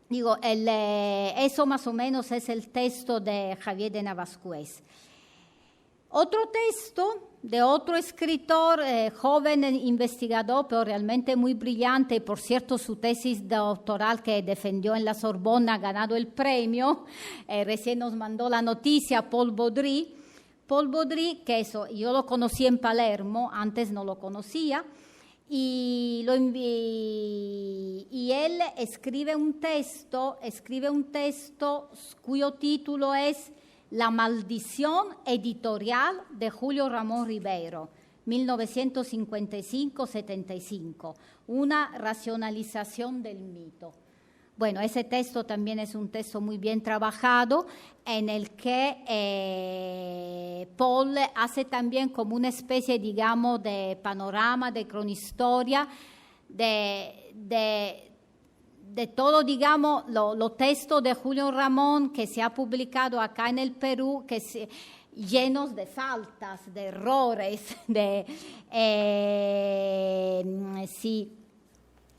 digo, eso más o menos es el texto de Javier de Navascués. Otro texto de otro escritor, joven investigador, pero realmente muy brillante, y por cierto su tesis doctoral que defendió en la Sorbona ha ganado el premio, recién nos mandó la noticia, Paul Baudry. Paul Baudry, que eso, yo lo conocí en Palermo, antes no lo conocía, y él escribe un texto cuyo título es La maldición editorial de Julio Ramón Ribeiro, 1955-75, una racionalización del mito. Bueno, ese texto también es un texto muy bien trabajado, en el que Paul hace también como una especie, digamos, de panorama, de cronistoria, de todo, digamos, los textos de Julio Ramón que se ha publicado acá en el Perú, llenos de faltas, de errores, sí,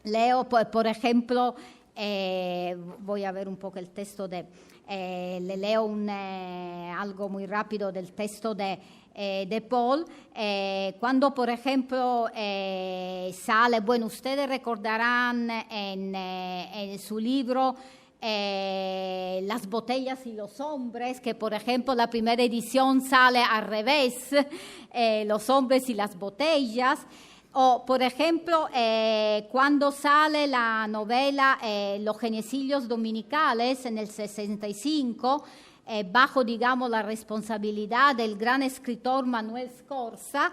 leo, por ejemplo, voy a ver un poco el texto le leo algo muy rápido del texto de Paul, cuando por ejemplo sale, bueno, ustedes recordarán en su libro Las botellas y los hombres, que por ejemplo la primera edición sale al revés, los hombres y las botellas. O, por ejemplo, cuando sale la novela Los Geniecillos Dominicales en el 65, bajo, digamos, la responsabilidad del gran escritor Manuel Scorza,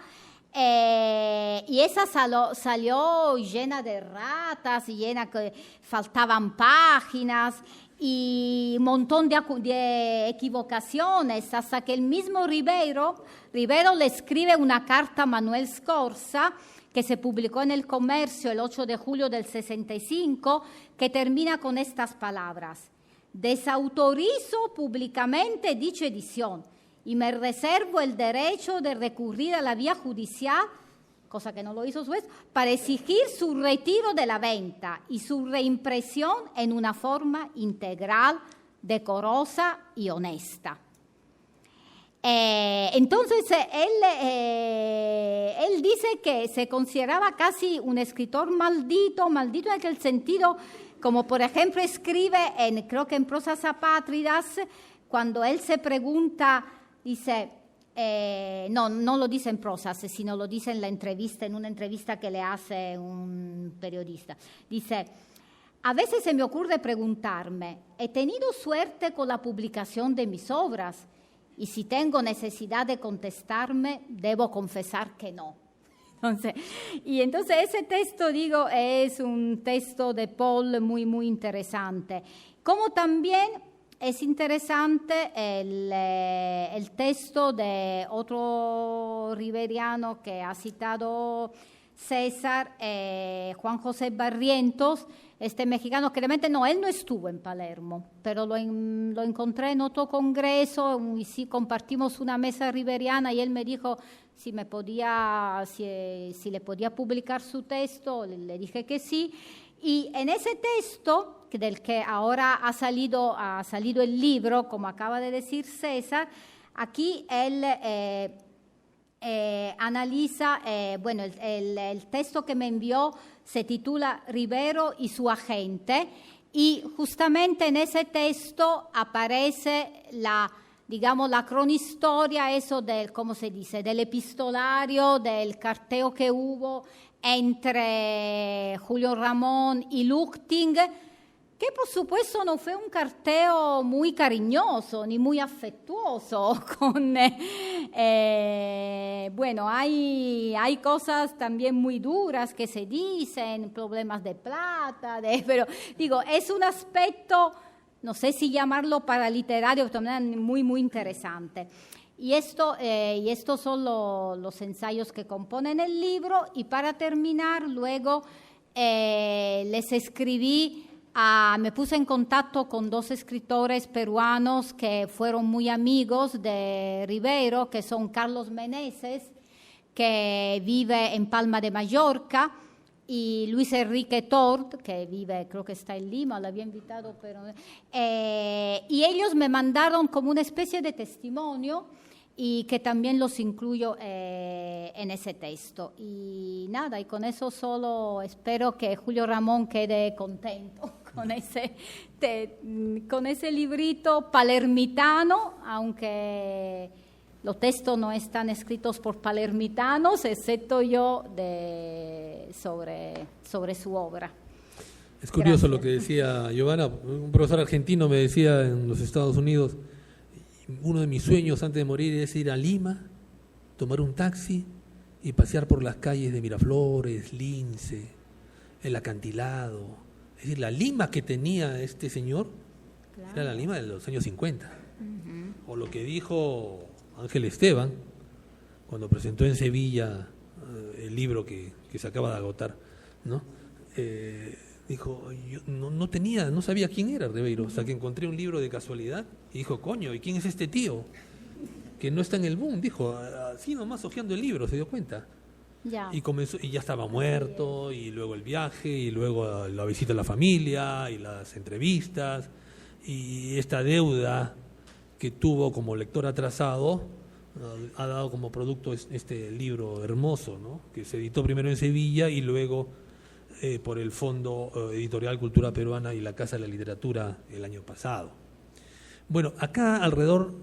y esa salió llena de ratas, que faltaban páginas y un montón de equivocaciones, hasta que el mismo Ribeiro le escribe una carta a Manuel Scorza, que se publicó en El Comercio el 8 de julio del 65, que termina con estas palabras: desautorizo públicamente dicha edición y me reservo el derecho de recurrir a la vía judicial, cosa que no lo hizo Suez, para exigir su retiro de la venta y su reimpresión en una forma integral, decorosa y honesta. Entonces, él dice que se consideraba casi un escritor maldito en aquel sentido, como por ejemplo escribe, creo que en Prosas Apátridas, cuando él se pregunta, dice, no lo dice en prosas, sino lo dice en una entrevista que le hace un periodista. Dice: a veces se me ocurre preguntarme, ¿he tenido suerte con la publicación de mis obras? Y si tengo necesidad de contestarme, debo confesar que no. Entonces ese texto, digo, es un texto de Paul muy, muy interesante. Como también es interesante el texto de otro riberiano que ha citado César, Juan José Barrientos, este mexicano, que realmente él no estuvo en Palermo, pero lo encontré en otro congreso y sí compartimos una mesa riberiana y él me dijo si le podía publicar su texto, le dije que sí. Y en ese texto, del que ahora ha salido el libro, como acaba de decir César, aquí él analiza, bueno, el texto que me envió se titula Ribero y su agente, y justamente en ese texto aparece la cronistoria, eso del, ¿cómo se dice?, del epistolario, del carteo que hubo entre Julio Ramón y Luchting, que por supuesto no fue un carteo muy cariñoso ni muy afectuoso. Bueno, hay cosas también muy duras que se dicen, problemas de plata, pero digo, es un aspecto, no sé si llamarlo paraliterario, pero también muy, muy interesante. Y estos son los ensayos que componen el libro. Y para terminar, luego les escribí, me puse en contacto con 2 escritores peruanos que fueron muy amigos de Ribeiro, que son Carlos Meneses, que vive en Palma de Mallorca, y Luis Enrique Tort, que vive, creo que está en Lima, lo había invitado, pero... y ellos me mandaron como una especie de testimonio, y que también los incluyo en ese texto. Y nada, y con eso solo espero que Julio Ramón quede contento con ese librito palermitano, aunque los textos no están escritos por palermitanos, excepto yo sobre su obra. Es curioso. Gracias. Lo que decía Giovanna, un profesor argentino me decía en los Estados Unidos, uno de mis sueños antes de morir es ir a Lima, tomar un taxi y pasear por las calles de Miraflores, Lince, el acantilado. Es decir, la Lima que tenía este señor, claro, era la Lima de los años 50. Uh-huh. O lo que dijo Ángel Esteban cuando presentó en Sevilla el libro que se acaba de agotar, ¿no? Dijo, yo no sabía quién era Ribeiro, hasta que encontré un libro de casualidad y dijo, coño, ¿y quién es este tío? Que no está en el boom, dijo, así nomás hojeando el libro, se dio cuenta. Ya. Y comenzó, y ya estaba muerto, y luego el viaje, y luego la visita a la familia, y las entrevistas, y esta deuda que tuvo como lector atrasado, ha dado como producto este libro hermoso, ¿no? Que se editó primero en Sevilla y luego por el Fondo Editorial Cultura Peruana y la Casa de la Literatura el año pasado. Bueno, acá alrededor,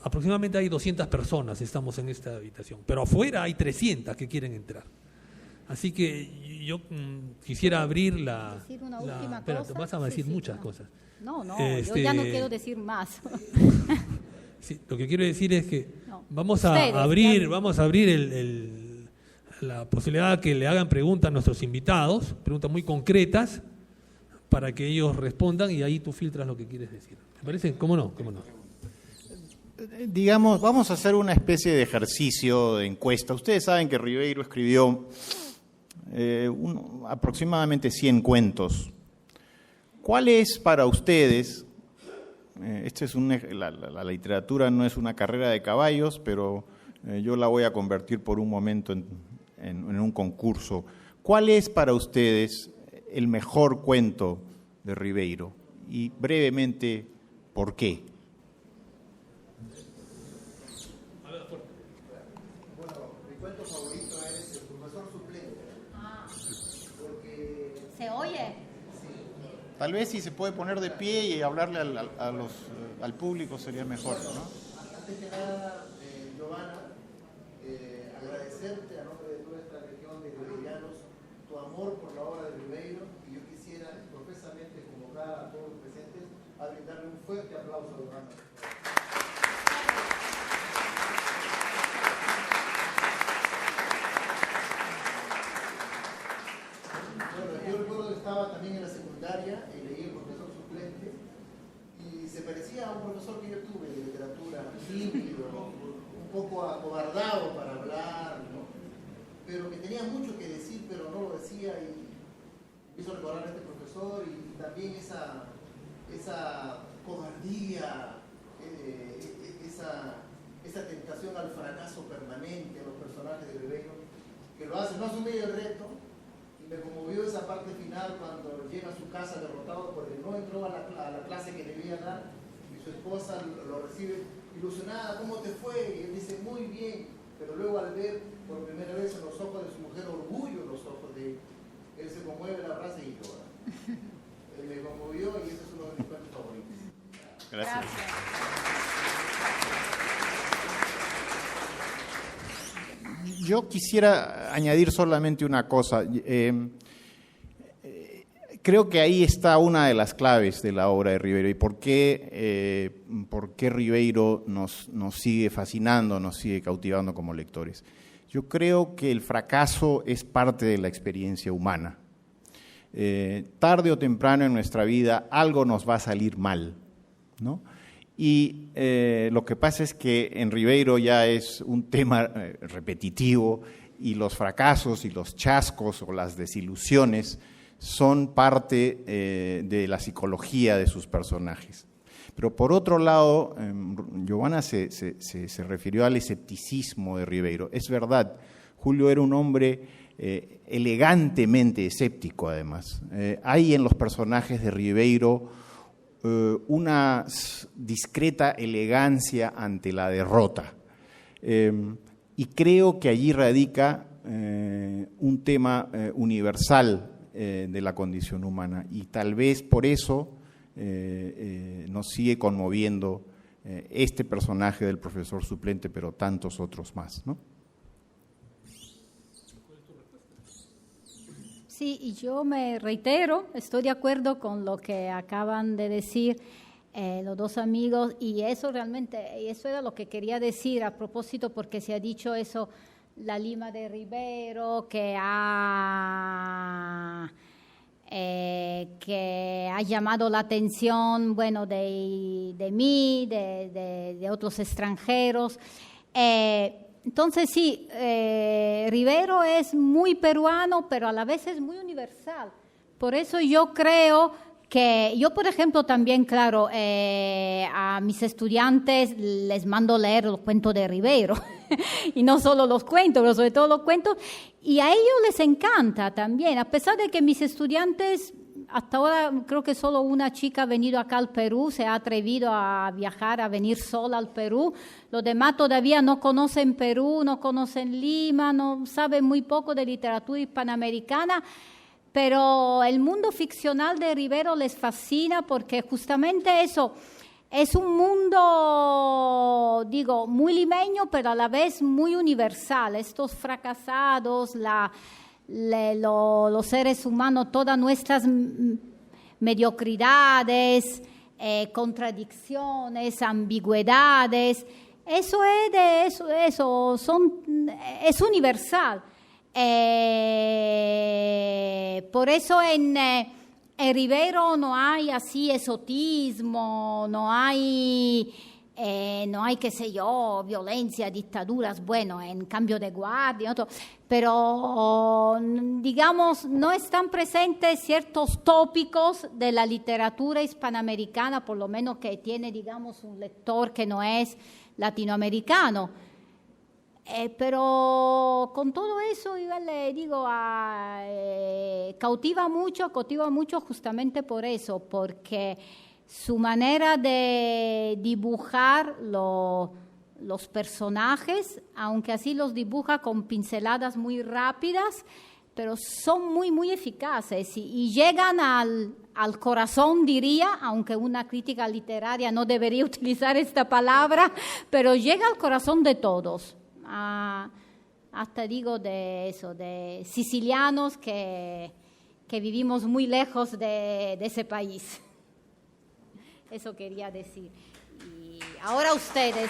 aproximadamente hay 200 personas, estamos en esta habitación, pero afuera hay 300 que quieren entrar. Así que yo quisiera abrir decir una última espera, cosa. Vas a decir muchas cosas. No, yo ya no quiero decir más. Sí, lo que quiero decir es que vamos a abrir la posibilidad de que le hagan preguntas a nuestros invitados, preguntas muy concretas, para que ellos respondan y ahí tú filtras lo que quieres decir. ¿Te parece? ¿Cómo no? Digamos, vamos a hacer una especie de ejercicio de encuesta. Ustedes saben que Ribeiro escribió aproximadamente 100 cuentos. ¿Cuál es para ustedes, la literatura no es una carrera de caballos, pero yo la voy a convertir por un momento en un concurso? ¿Cuál es para ustedes el mejor cuento de Ribeiro? Y brevemente, ¿por qué? Bueno, mi cuento favorito es El profesor suplente. Porque... ¿Se oye? Tal vez si se puede poner de pie y hablarle al público sería mejor, ¿no? Antes que nada, Giovanna, agradecerte a nombre de toda esta región de ribeirianos tu amor por la obra de Ribeiro, y yo quisiera profesamente convocar a todos los presentes a brindarle un fuerte aplauso a Giovanna. Bueno, yo recuerdo que estaba también en la secundaria y leí El profesor suplente, y se parecía a un profesor que yo tuve de literatura, tímido, un poco acobardado para hablar, ¿no? Pero que tenía mucho que decir, pero no lo decía, y me hizo recordar a este profesor, y también esa cobardía, esa tentación al fracaso permanente a los personajes de Ribeiro, que lo hace, no asume el reto. Me conmovió esa parte final cuando llega a su casa derrotado porque no entró a la clase que debía dar, y su esposa lo recibe ilusionada. ¿Cómo te fue? Y él dice, muy bien, pero luego al ver por primera vez en los ojos de su mujer orgullo en los ojos de él se conmueve, la abraza y llora. Me conmovió, y ese es uno de mis cuentos favoritos. Gracias. Yo quisiera añadir solamente una cosa. Creo que ahí está una de las claves de la obra de Ribeiro y por qué Ribeiro nos sigue fascinando, nos sigue cautivando como lectores. Yo creo que el fracaso es parte de la experiencia humana. Tarde o temprano en nuestra vida algo nos va a salir mal, ¿no? Y lo que pasa es que en Ribeiro ya es un tema repetitivo y los fracasos y los chascos o las desilusiones son parte de la psicología de sus personajes. Pero por otro lado, Giovanna se refirió al escepticismo de Ribeiro. Es verdad, Julio era un hombre elegantemente escéptico además. Hay en los personajes de Ribeiro una discreta elegancia ante la derrota. Y creo que allí radica un tema universal de la condición humana y tal vez por eso nos sigue conmoviendo este personaje del profesor suplente, pero tantos otros más, ¿no? Sí, y yo me reitero, estoy de acuerdo con lo que acaban de decir los dos amigos, y eso realmente, eso era lo que quería decir a propósito, porque se ha dicho eso, la Lima de Ribeiro, que ha llamado la atención, bueno, de mí, de otros extranjeros. Entonces sí, Ribeiro es muy peruano, pero a la vez es muy universal. Por eso yo creo que yo, por ejemplo, también, claro, a mis estudiantes les mando leer los cuentos de Ribeiro, y no solo los cuentos, pero sobre todo los cuentos, y a ellos les encanta también, a pesar de que mis estudiantes, hasta ahora creo que solo una chica ha venido acá al Perú, se ha atrevido a viajar, a venir sola al Perú. Los demás todavía no conocen Perú, no conocen Lima, no saben muy poco de literatura hispanoamericana, pero el mundo ficcional de Ribeiro les fascina porque justamente eso es un mundo, digo, muy limeño, pero a la vez muy universal. Estos fracasados, los seres humanos, todas nuestras mediocridades, contradicciones, ambigüedades, eso es universal. Por eso en Ribeiro no hay así exotismo, no hay, qué sé yo, violencia, dictaduras, bueno, en cambio de guardia, pero digamos no están presentes ciertos tópicos de la literatura hispanoamericana, por lo menos que tiene, digamos, un lector que no es latinoamericano. Pero con todo eso, yo le digo, cautiva mucho justamente por eso, porque su manera de dibujar los personajes, aunque así los dibuja con pinceladas muy rápidas, pero son muy, muy eficaces y llegan al corazón, diría, aunque una crítica literaria no debería utilizar esta palabra, pero llega al corazón de todos. Hasta digo de eso, de sicilianos que vivimos muy lejos de ese país. Eso quería decir. Y ahora ustedes.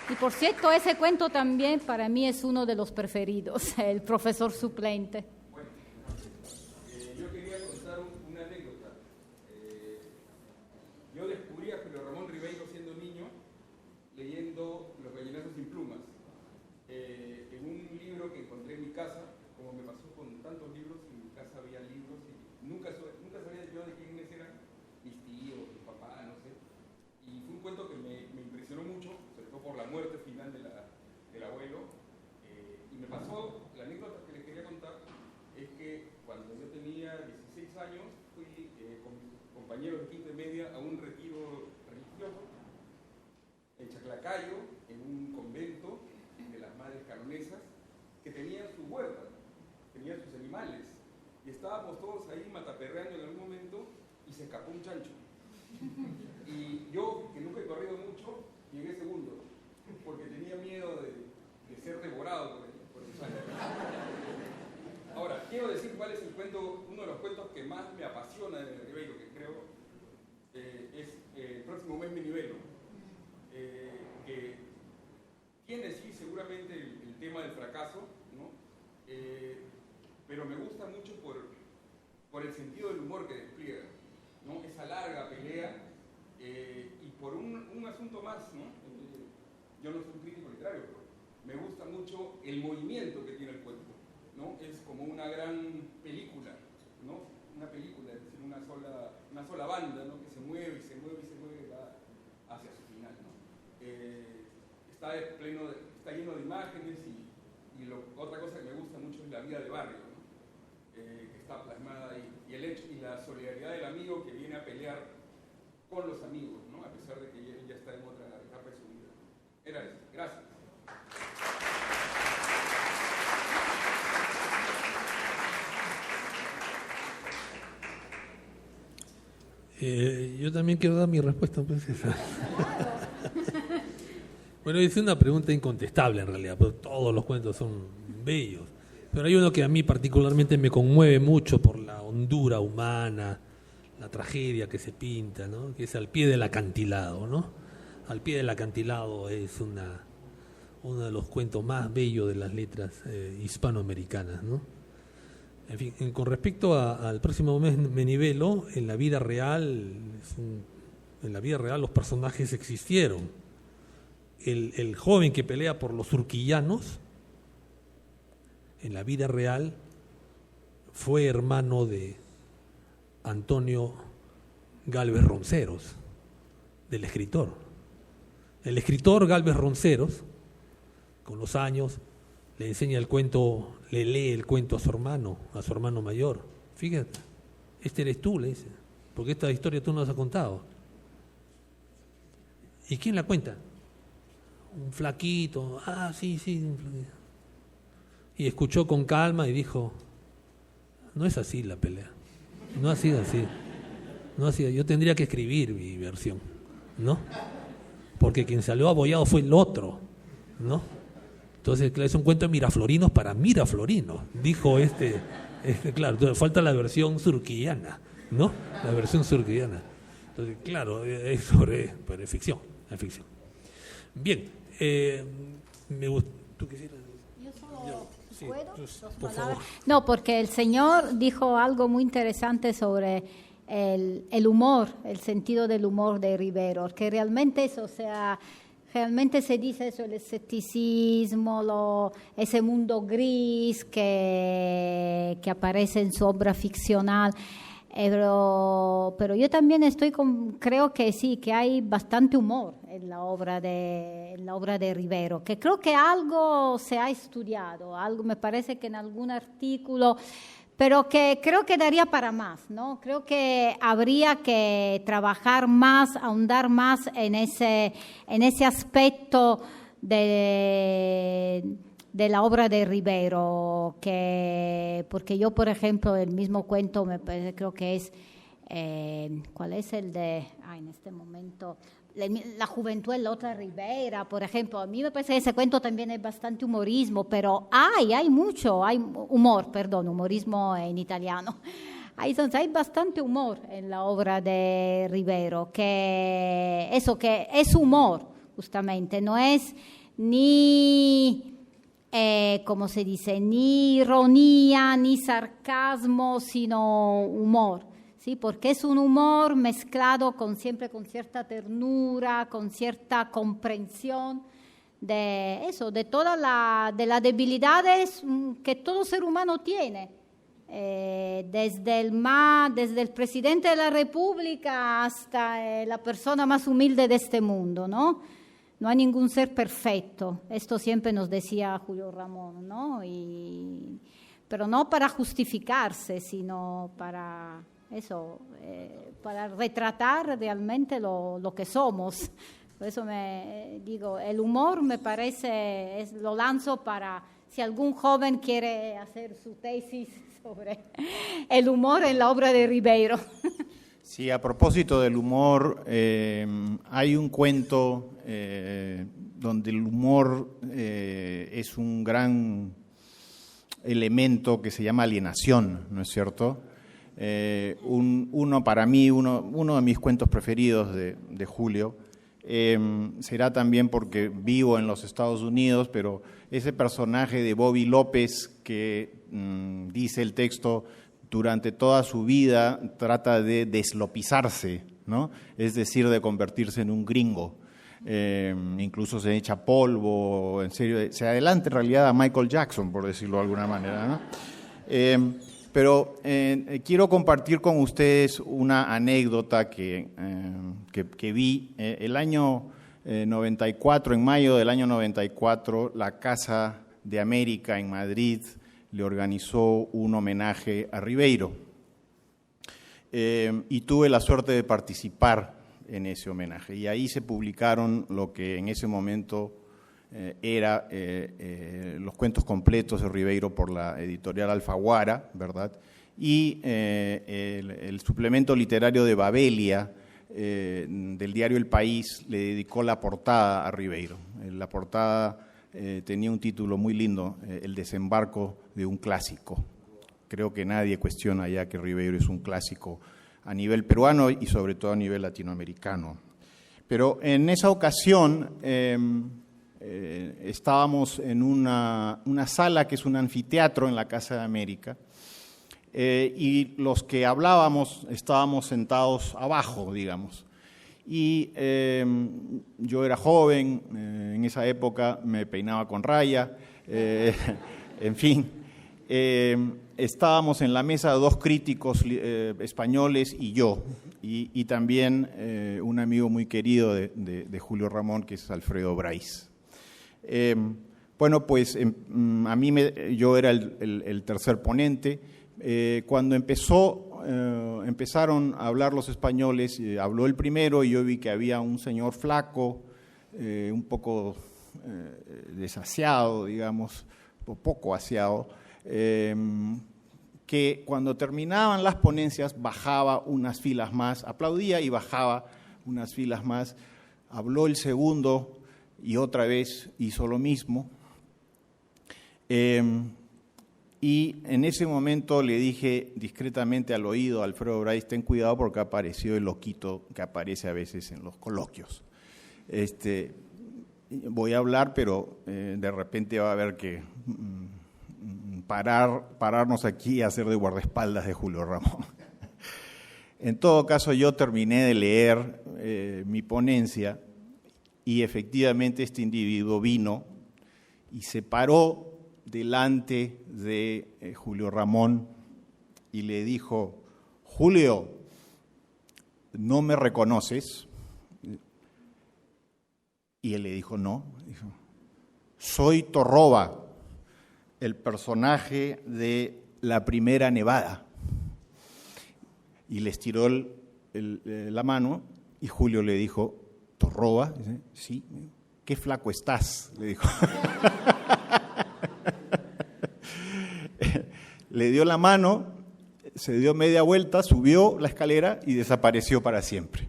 Y por cierto, ese cuento también para mí es uno de los preferidos, el profesor suplente. Bueno, yo quería contar una anécdota. Yo descubrí a Julio Ramón Ribeiro siendo niño leyendo Los gallinazos sin plumas. En un libro que encontré en mi casa, como me pasó con tantos libros, en mi casa había libros y nunca sabía yo de quiénes eran, mis tíos, mi papá, no sé. Y fue un cuento que me impresionó mucho, sobre todo por la muerte final del abuelo. Y me pasó, la anécdota que les quería contar es que cuando yo tenía 16 años fui con mis compañeros de quinta y media a un retiro religioso en Chaclacayo, en un convento de las madres caronesas que tenían su huerta, tenían sus animales, y estábamos todos ahí mataperreando en algún momento y se escapó un chancho. Y yo, que nunca he corrido mucho, llegué segundo, porque tenía miedo de ser devorado por el chancho. Ahora, quiero decir cuál es el cuento, uno de los cuentos que más me apasiona de Ribeiro, que creo es El próximo mes me nivelo, que tiene sí seguramente el tema del fracaso, ¿no? Pero me gusta mucho por el sentido del humor que despliega. ¿no? Esa larga pelea, y por un asunto más, ¿no? Yo no soy un crítico literario, pero me gusta mucho el movimiento que tiene el cuento, ¿no? Es como una gran película, ¿no? Una película, es decir, una sola banda, ¿no? Que se mueve y se mueve y se mueve hacia su final, ¿no? Está lleno de imágenes y otra cosa que me gusta mucho es la vida de barrio, ¿no? Que está plasmada ahí, y el hecho y la solidaridad del amigo que viene a pelear con los amigos, ¿no? A pesar de que él ya está en otra etapa de su vida. Era eso. Gracias. Yo también quiero dar mi respuesta, pues, esa. Bueno, es una pregunta incontestable en realidad, pero todos los cuentos son bellos. Pero hay uno que a mí particularmente me conmueve mucho por la hondura humana, la tragedia que se pinta, ¿no? Que es Al pie del acantilado, ¿no? Al pie del acantilado es uno de los cuentos más bellos de las letras hispanoamericanas, ¿no? En fin, con respecto al próximo mes Menivelo, en la vida real los personajes existieron. El joven que pelea por los surquillanos, en la vida real, fue hermano de Antonio Gálvez Ronceros, del escritor. El escritor Gálvez Ronceros, con los años, le enseña el cuento, le lee el cuento a su hermano mayor. Fíjate, este eres tú, le dice, porque esta historia tú no la has contado. ¿Y quién la cuenta? Un flaquito, sí, un flaquito. Y escuchó con calma y dijo, no es así la pelea, no ha sido así, yo tendría que escribir mi versión, ¿no? Porque quien salió abollado fue el otro, ¿no? Entonces, claro, es un cuento de miraflorinos para miraflorinos, dijo claro, entonces falta la versión surquillana, ¿no? La versión surquillana. Entonces, claro, es pero es ficción, es ficción. Bien, me gusta, ¿tú quisieras? Yo solo, Sí, ¿puedo? pues, Dos por palabras. favor. No, porque el señor dijo algo muy interesante sobre el humor, el sentido del humor de Rivero, que realmente eso, o sea, realmente se dice eso, el escepticismo, ese mundo gris que aparece en su obra ficcional. Pero yo también creo que sí, que hay bastante humor en la obra de Rivero, que creo que algo se ha estudiado, algo me parece que en algún artículo, pero que creo que daría para más, ¿no? Creo que habría que trabajar más, ahondar más en ese aspecto de la obra de Rivero, porque yo, por ejemplo, el mismo cuento, creo que es, ¿cuál es el de, en este momento, La juventud en la otra ribera, por ejemplo? A mí me parece que ese cuento también es bastante humorismo, pero hay humorismo en italiano. Hay bastante humor en la obra de Rivero, que es humor, justamente, no es ni... como se dice, ni ironía, ni sarcasmo, sino humor, ¿sí? Porque es un humor mezclado siempre con cierta ternura, con cierta comprensión de todas las debilidades que todo ser humano tiene, desde el presidente de la República hasta la persona más humilde de este mundo, ¿no? No hay ningún ser perfecto. Esto siempre nos decía Julio Ramón, ¿no? Pero no para justificarse, sino para para retratar realmente lo que somos. Por eso el humor me parece, lo lanzo para si algún joven quiere hacer su tesis sobre el humor en la obra de Rivero. Sí, a propósito del humor, hay un cuento donde el humor es un gran elemento que se llama alienación, ¿no es cierto? Para mí, uno de mis cuentos preferidos de Julio, será también porque vivo en los Estados Unidos, pero ese personaje de Bobby López que dice el texto, durante toda su vida trata de deslopizarse, ¿no? Es decir, de convertirse en un gringo. Incluso se echa polvo, en serio, se adelanta en realidad a Michael Jackson, por decirlo de alguna manera, ¿no? Pero quiero compartir con ustedes una anécdota que vi el año 94, en mayo del año 94, la Casa de América en Madrid le organizó un homenaje a Ribeiro. Y tuve la suerte de participar en ese homenaje. Y ahí se publicaron lo que en ese momento era los cuentos completos de Ribeiro por la editorial Alfaguara, ¿verdad? Y el suplemento literario de Babelia, del diario El País, le dedicó la portada a Ribeiro. La portada tenía un título muy lindo, El desembarco de un clásico. Creo que nadie cuestiona ya que Ribeiro es un clásico a nivel peruano y sobre todo a nivel latinoamericano. Pero en esa ocasión estábamos en una sala que es un anfiteatro en la Casa de América, y los que hablábamos estábamos sentados abajo, digamos. Y yo era joven, en esa época me peinaba con raya, en fin. Estábamos en la mesa dos críticos españoles y yo, y también un amigo muy querido de Julio Ramón, que es Alfredo Brais. Bueno, pues yo era el tercer ponente. Cuando empezaron a hablar los españoles, habló el primero y yo vi que había un señor flaco, un poco desasiado, digamos, o poco aseado, que cuando terminaban las ponencias bajaba unas filas más, aplaudía y bajaba unas filas más. Habló el segundo y otra vez hizo lo mismo. Y en ese momento le dije discretamente al oído a Alfredo Brais: ten cuidado porque ha aparecido el loquito que aparece a veces en los coloquios. Voy a hablar, pero de repente va a haber que pararnos aquí y hacer de guardaespaldas de Julio Ramón. En todo caso, yo terminé de leer mi ponencia y efectivamente este individuo vino y se paró delante de Julio Ramón y le dijo: Julio, ¿no me reconoces? Y él le dijo: no. Dijo: soy Torroba, el personaje de La Primera Nevada. Y le estiró la mano y Julio le dijo: ¿Torroba? Dice: sí. ¿Qué flaco estás? Le dijo. Le dio la mano, se dio media vuelta, subió la escalera y desapareció para siempre.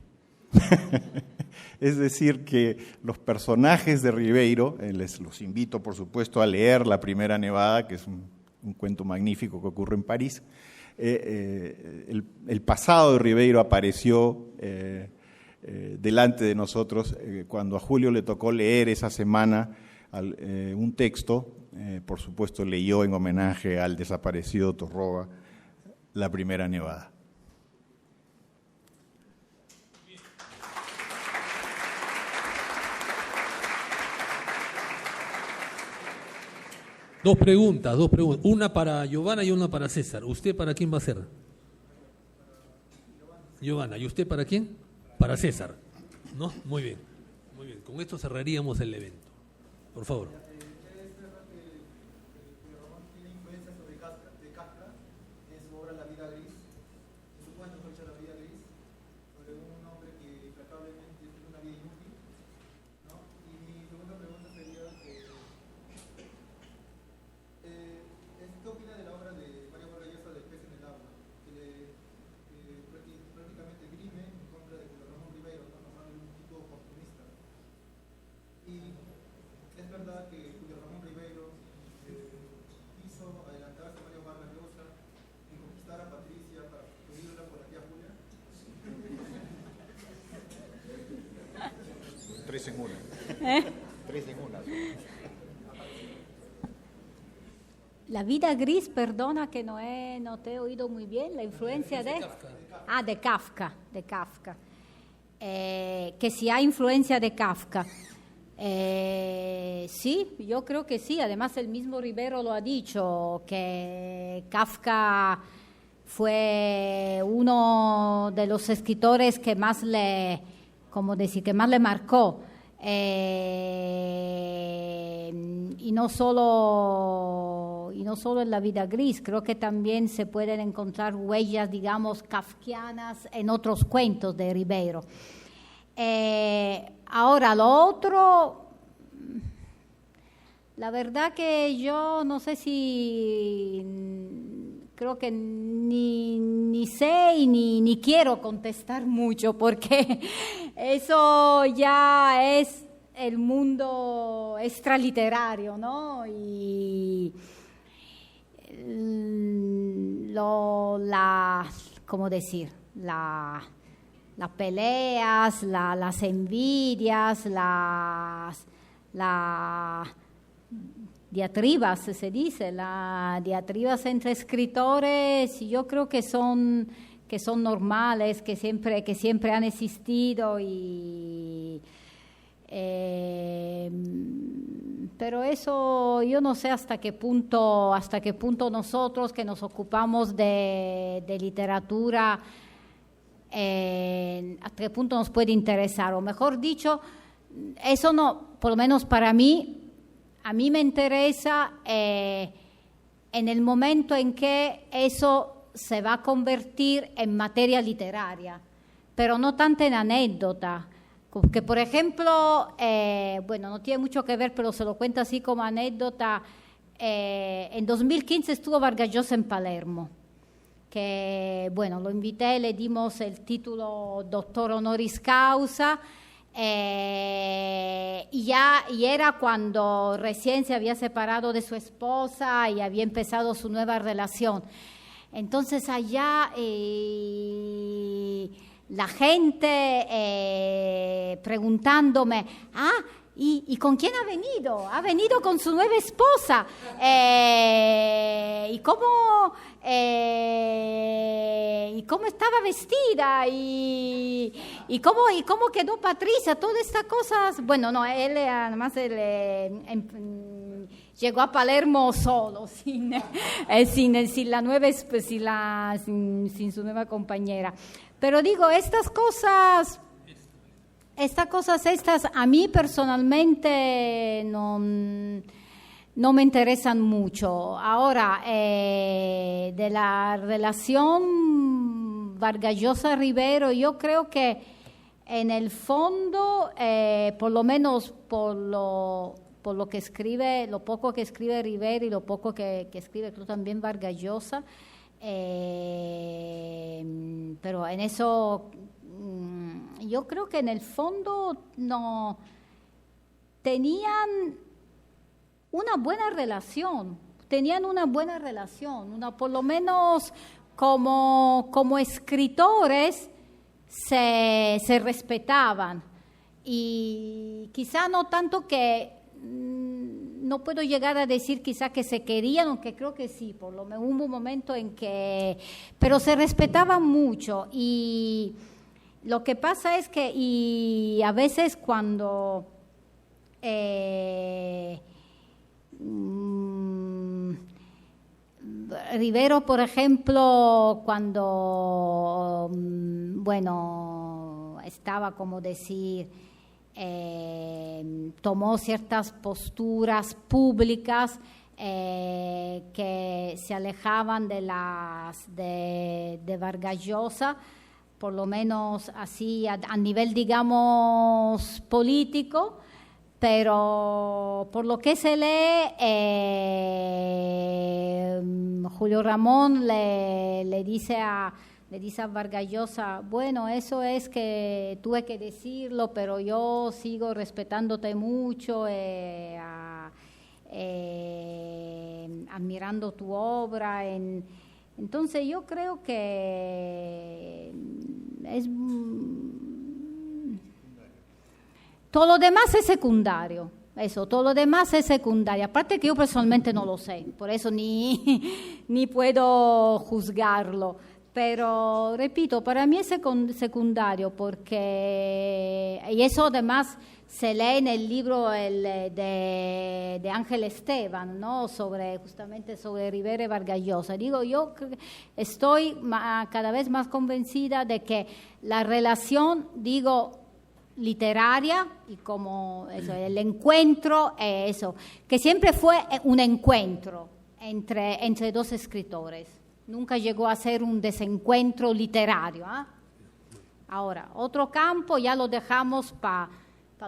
Es decir, que los personajes de Ribeiro, los invito por supuesto a leer La Primera Nevada, que es un cuento magnífico que ocurre en París. El pasado de Ribeiro apareció delante de nosotros cuando a Julio le tocó leer esa semana un texto. Por supuesto leyó en homenaje al desaparecido Torroba La Primera Nevada. Dos preguntas. Una para Giovanna y una para César. ¿Usted para quién va a ser? Giovanna. ¿Y usted para quién? Para César. ¿No? Muy bien. Muy bien. Con esto cerraríamos el evento. Por favor. Tres en una. La vida gris, perdona que no te he oído muy bien, la influencia de Kafka. Ah, de Kafka. Que si hay influencia de Kafka. Sí, yo creo que sí. Además, el mismo Rivero lo ha dicho, que Kafka fue uno de los escritores que más le marcó. Y no solo en La vida gris, creo que también se pueden encontrar huellas, digamos, kafkianas en otros cuentos de Rivero. Ahora, lo otro, la verdad que yo no sé si, creo que ni sé y ni quiero contestar mucho, porque eso ya es el mundo extraliterario, ¿no? Y ¿cómo decir? Las peleas, las envidias, las diatribas, se dice, las diatribas entre escritores, yo creo que son normales, que siempre han existido, pero eso yo no sé hasta qué punto nosotros que nos ocupamos de literatura, hasta qué punto nos puede interesar, o mejor dicho, eso no, por lo menos para mí, a mí me interesa en el momento en que eso se va a convertir en materia literaria, pero no tanto en anécdota. Que, por ejemplo, no tiene mucho que ver, pero se lo cuento así como anécdota, en 2015 estuvo Vargas Llosa en Palermo, que, lo invité, le dimos el título doctor honoris causa, y era cuando recién se había separado de su esposa y había empezado su nueva relación. Entonces allá la gente preguntándome, ¿y con quién ha venido? Ha venido con su nueva esposa. ¿Y cómo estaba vestida? ¿Y cómo quedó Patricia? Todas estas cosas. Bueno, no, él además llegó a Palermo solo, sin su nueva compañera. Pero digo, estas cosas a mí personalmente no me interesan mucho. Ahora, de la relación Vargas Llosa Rivero, yo creo que en el fondo, por lo menos por lo que escribe, lo poco que escribe Rivero y lo poco que escribe creo también Vargas Llosa, pero en eso yo creo que en el fondo no tenían una buena relación, por lo menos como escritores se respetaban, y quizá no tanto que no puedo llegar a decir quizá que se querían, aunque creo que sí, por lo menos hubo un momento en que, pero se respetaban mucho. Y lo que pasa es que, y a veces cuando Rivero, por ejemplo, cuando estaba, como decir, tomó ciertas posturas públicas que se alejaban de Vargas Llosa, por lo menos así a nivel, digamos, político, pero por lo que se lee, Julio Ramón le dice a Vargas Llosa, bueno, eso es que tuve que decirlo, pero yo sigo respetándote mucho, admirando tu obra. Entonces yo creo que todo lo demás es secundario. Eso, todo lo demás es secundario. Aparte que yo personalmente no lo sé, por eso ni puedo juzgarlo. Pero, repito, para mí es secundario porque, y eso además se lee en el libro de Ángel Esteban, ¿no? Justamente sobre Rivera y Vargas Llosa. Digo, yo estoy cada vez más convencida de que la relación, literaria y como eso, el encuentro, que siempre fue un encuentro entre dos escritores. Nunca llegó a ser un desencuentro literario. Ahora, otro campo ya lo dejamos para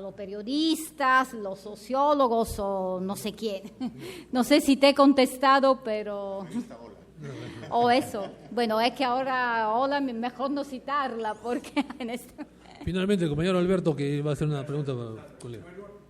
los periodistas, los sociólogos o no sé quién. No sé si te he contestado, pero... O eso. Bueno, es que ahora mejor no citarla porque en este... Finalmente, el compañero Alberto, que va a hacer una pregunta para el colega. Quiero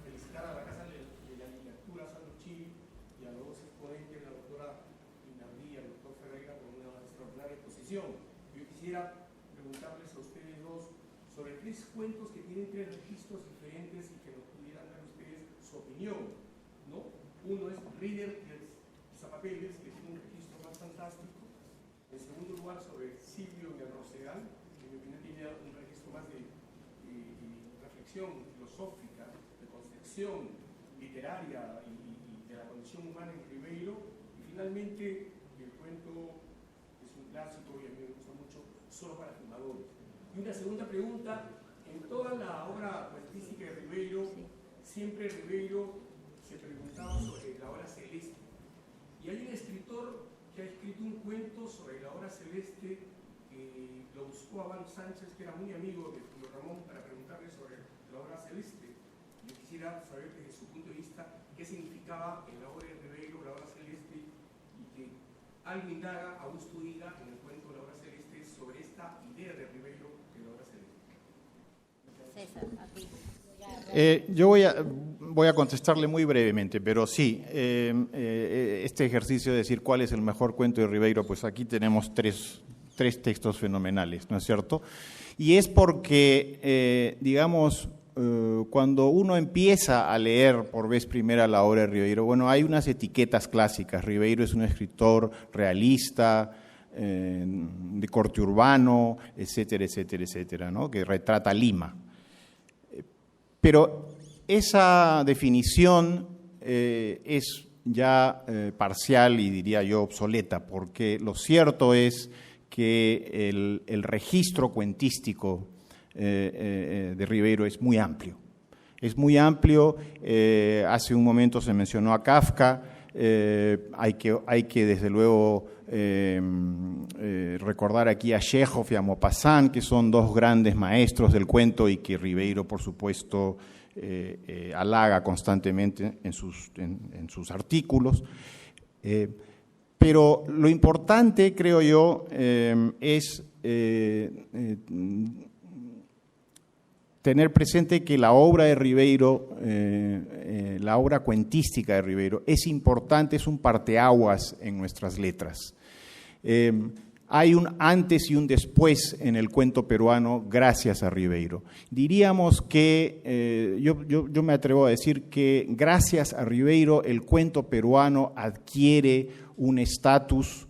felicitar a la Casa de la Literatura, Sandro Chiri, y a los dos exponentes, la doctora Inardí y el doctor Ferreira, por una extraordinaria exposición. Yo quisiera preguntarles a ustedes dos sobre 3 cuentos que tienen 3 registros diferentes y que nos pudieran dar ustedes su opinión, ¿no? Uno es Reader y Zapapeles, que tiene un registro más fantástico. En segundo lugar, sobre Silvio y el Rosedal, que en mi opinión tiene un registro más de reflexión filosófica, de concepción literaria y de la condición humana en Ribeiro. Y finalmente, el cuento es un clásico y a mí me gusta mucho, Solo para fumadores. Y una segunda pregunta, en toda la obra cuentística de Ribeiro, siempre Ribeiro se preguntaba sobre la hora celeste. Y hay un escritor que ha escrito un cuento sobre la hora celeste que lo buscó a Abando Sánchez, que era muy amigo de Julio Ramón, para preguntarle sobre la hora celeste. Yo quisiera saber desde su punto de vista qué significaba en la obra de Ribeiro la hora celeste y que algo indaga, Augusto diga en el cuento La hora celeste sobre esta idea de Ribeiro de la hora celeste. César, a ti. Yo voy a contestarle muy brevemente, pero sí, este ejercicio de decir cuál es el mejor cuento de Ribeiro, pues aquí tenemos tres textos fenomenales, ¿no es cierto? Y es porque, cuando uno empieza a leer por vez primera la obra de Ribeiro, bueno, hay unas etiquetas clásicas. Ribeiro es un escritor realista, de corte urbano, etcétera, etcétera, etcétera, ¿no? Que retrata Lima. Pero esa definición es ya parcial y diría yo obsoleta, porque lo cierto es que el registro cuentístico de Ribeiro es muy amplio. Es muy amplio, hace un momento se mencionó a Kafka, hay que desde luego recordar aquí a Chekhov y a Maupassant, que son dos grandes maestros del cuento y que Ribeiro, por supuesto, halaga constantemente en sus artículos. Pero lo importante, creo yo, es tener presente que la obra de Ribeiro, la obra cuentística de Ribeiro, es importante, es un parteaguas en nuestras letras. Hay un antes y un después en el cuento peruano gracias a Ribeiro. Diríamos que, yo me atrevo a decir que gracias a Ribeiro el cuento peruano adquiere un estatus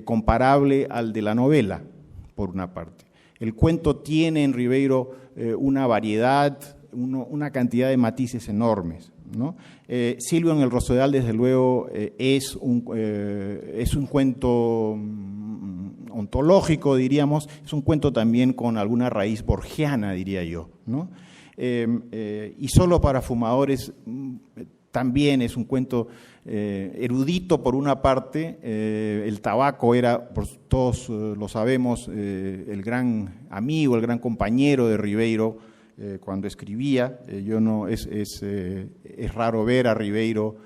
comparable al de la novela, por una parte. El cuento tiene en Ribeiro una variedad, una cantidad de matices enormes, ¿no? Silvio en el Rosedal, desde luego, es un cuento ontológico, diríamos, es un cuento también con alguna raíz borgiana, diría yo, ¿no? Y Solo para fumadores también es un cuento erudito por una parte. El tabaco era, todos lo sabemos, el gran amigo, el gran compañero de Ribeiro cuando escribía. Es raro ver a Ribeiro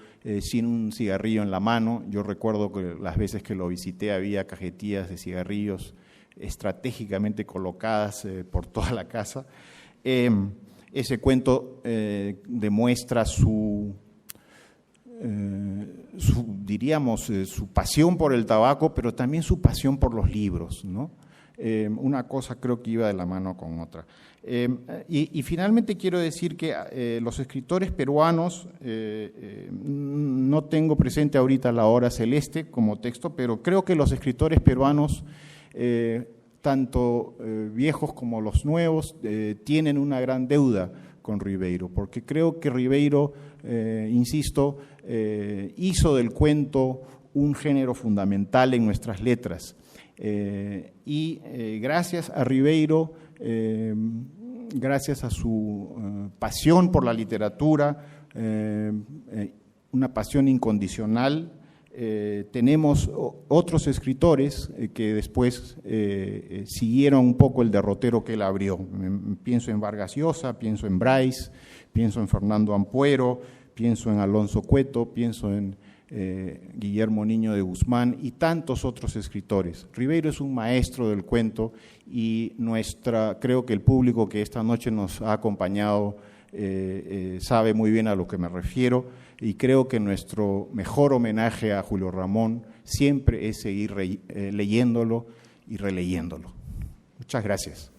sin un cigarrillo en la mano. Yo recuerdo que las veces que lo visité había cajetillas de cigarrillos estratégicamente colocadas por toda la casa. Ese cuento demuestra su pasión por el tabaco, pero también su pasión por los libros, ¿no? Una cosa creo que iba de la mano con otra. Y finalmente quiero decir que los escritores peruanos, no tengo presente ahorita La Hora Celeste como texto, pero creo que los escritores peruanos, tanto viejos como los nuevos, tienen una gran deuda con Ribeiro, porque creo que Ribeiro, insisto, hizo del cuento un género fundamental en nuestras letras. Y gracias a Ribeiro, gracias a su pasión por la literatura, una pasión incondicional, tenemos otros escritores que después siguieron un poco el derrotero que él abrió. Pienso en Vargas Llosa, pienso en Bryce, pienso en Fernando Ampuero, pienso en Alonso Cueto, pienso en Guillermo Niño de Guzmán y tantos otros escritores. Ribeiro es un maestro del cuento y creo que el público que esta noche nos ha acompañado sabe muy bien a lo que me refiero, y creo que nuestro mejor homenaje a Julio Ramón siempre es seguir leyéndolo y releyéndolo. Muchas gracias.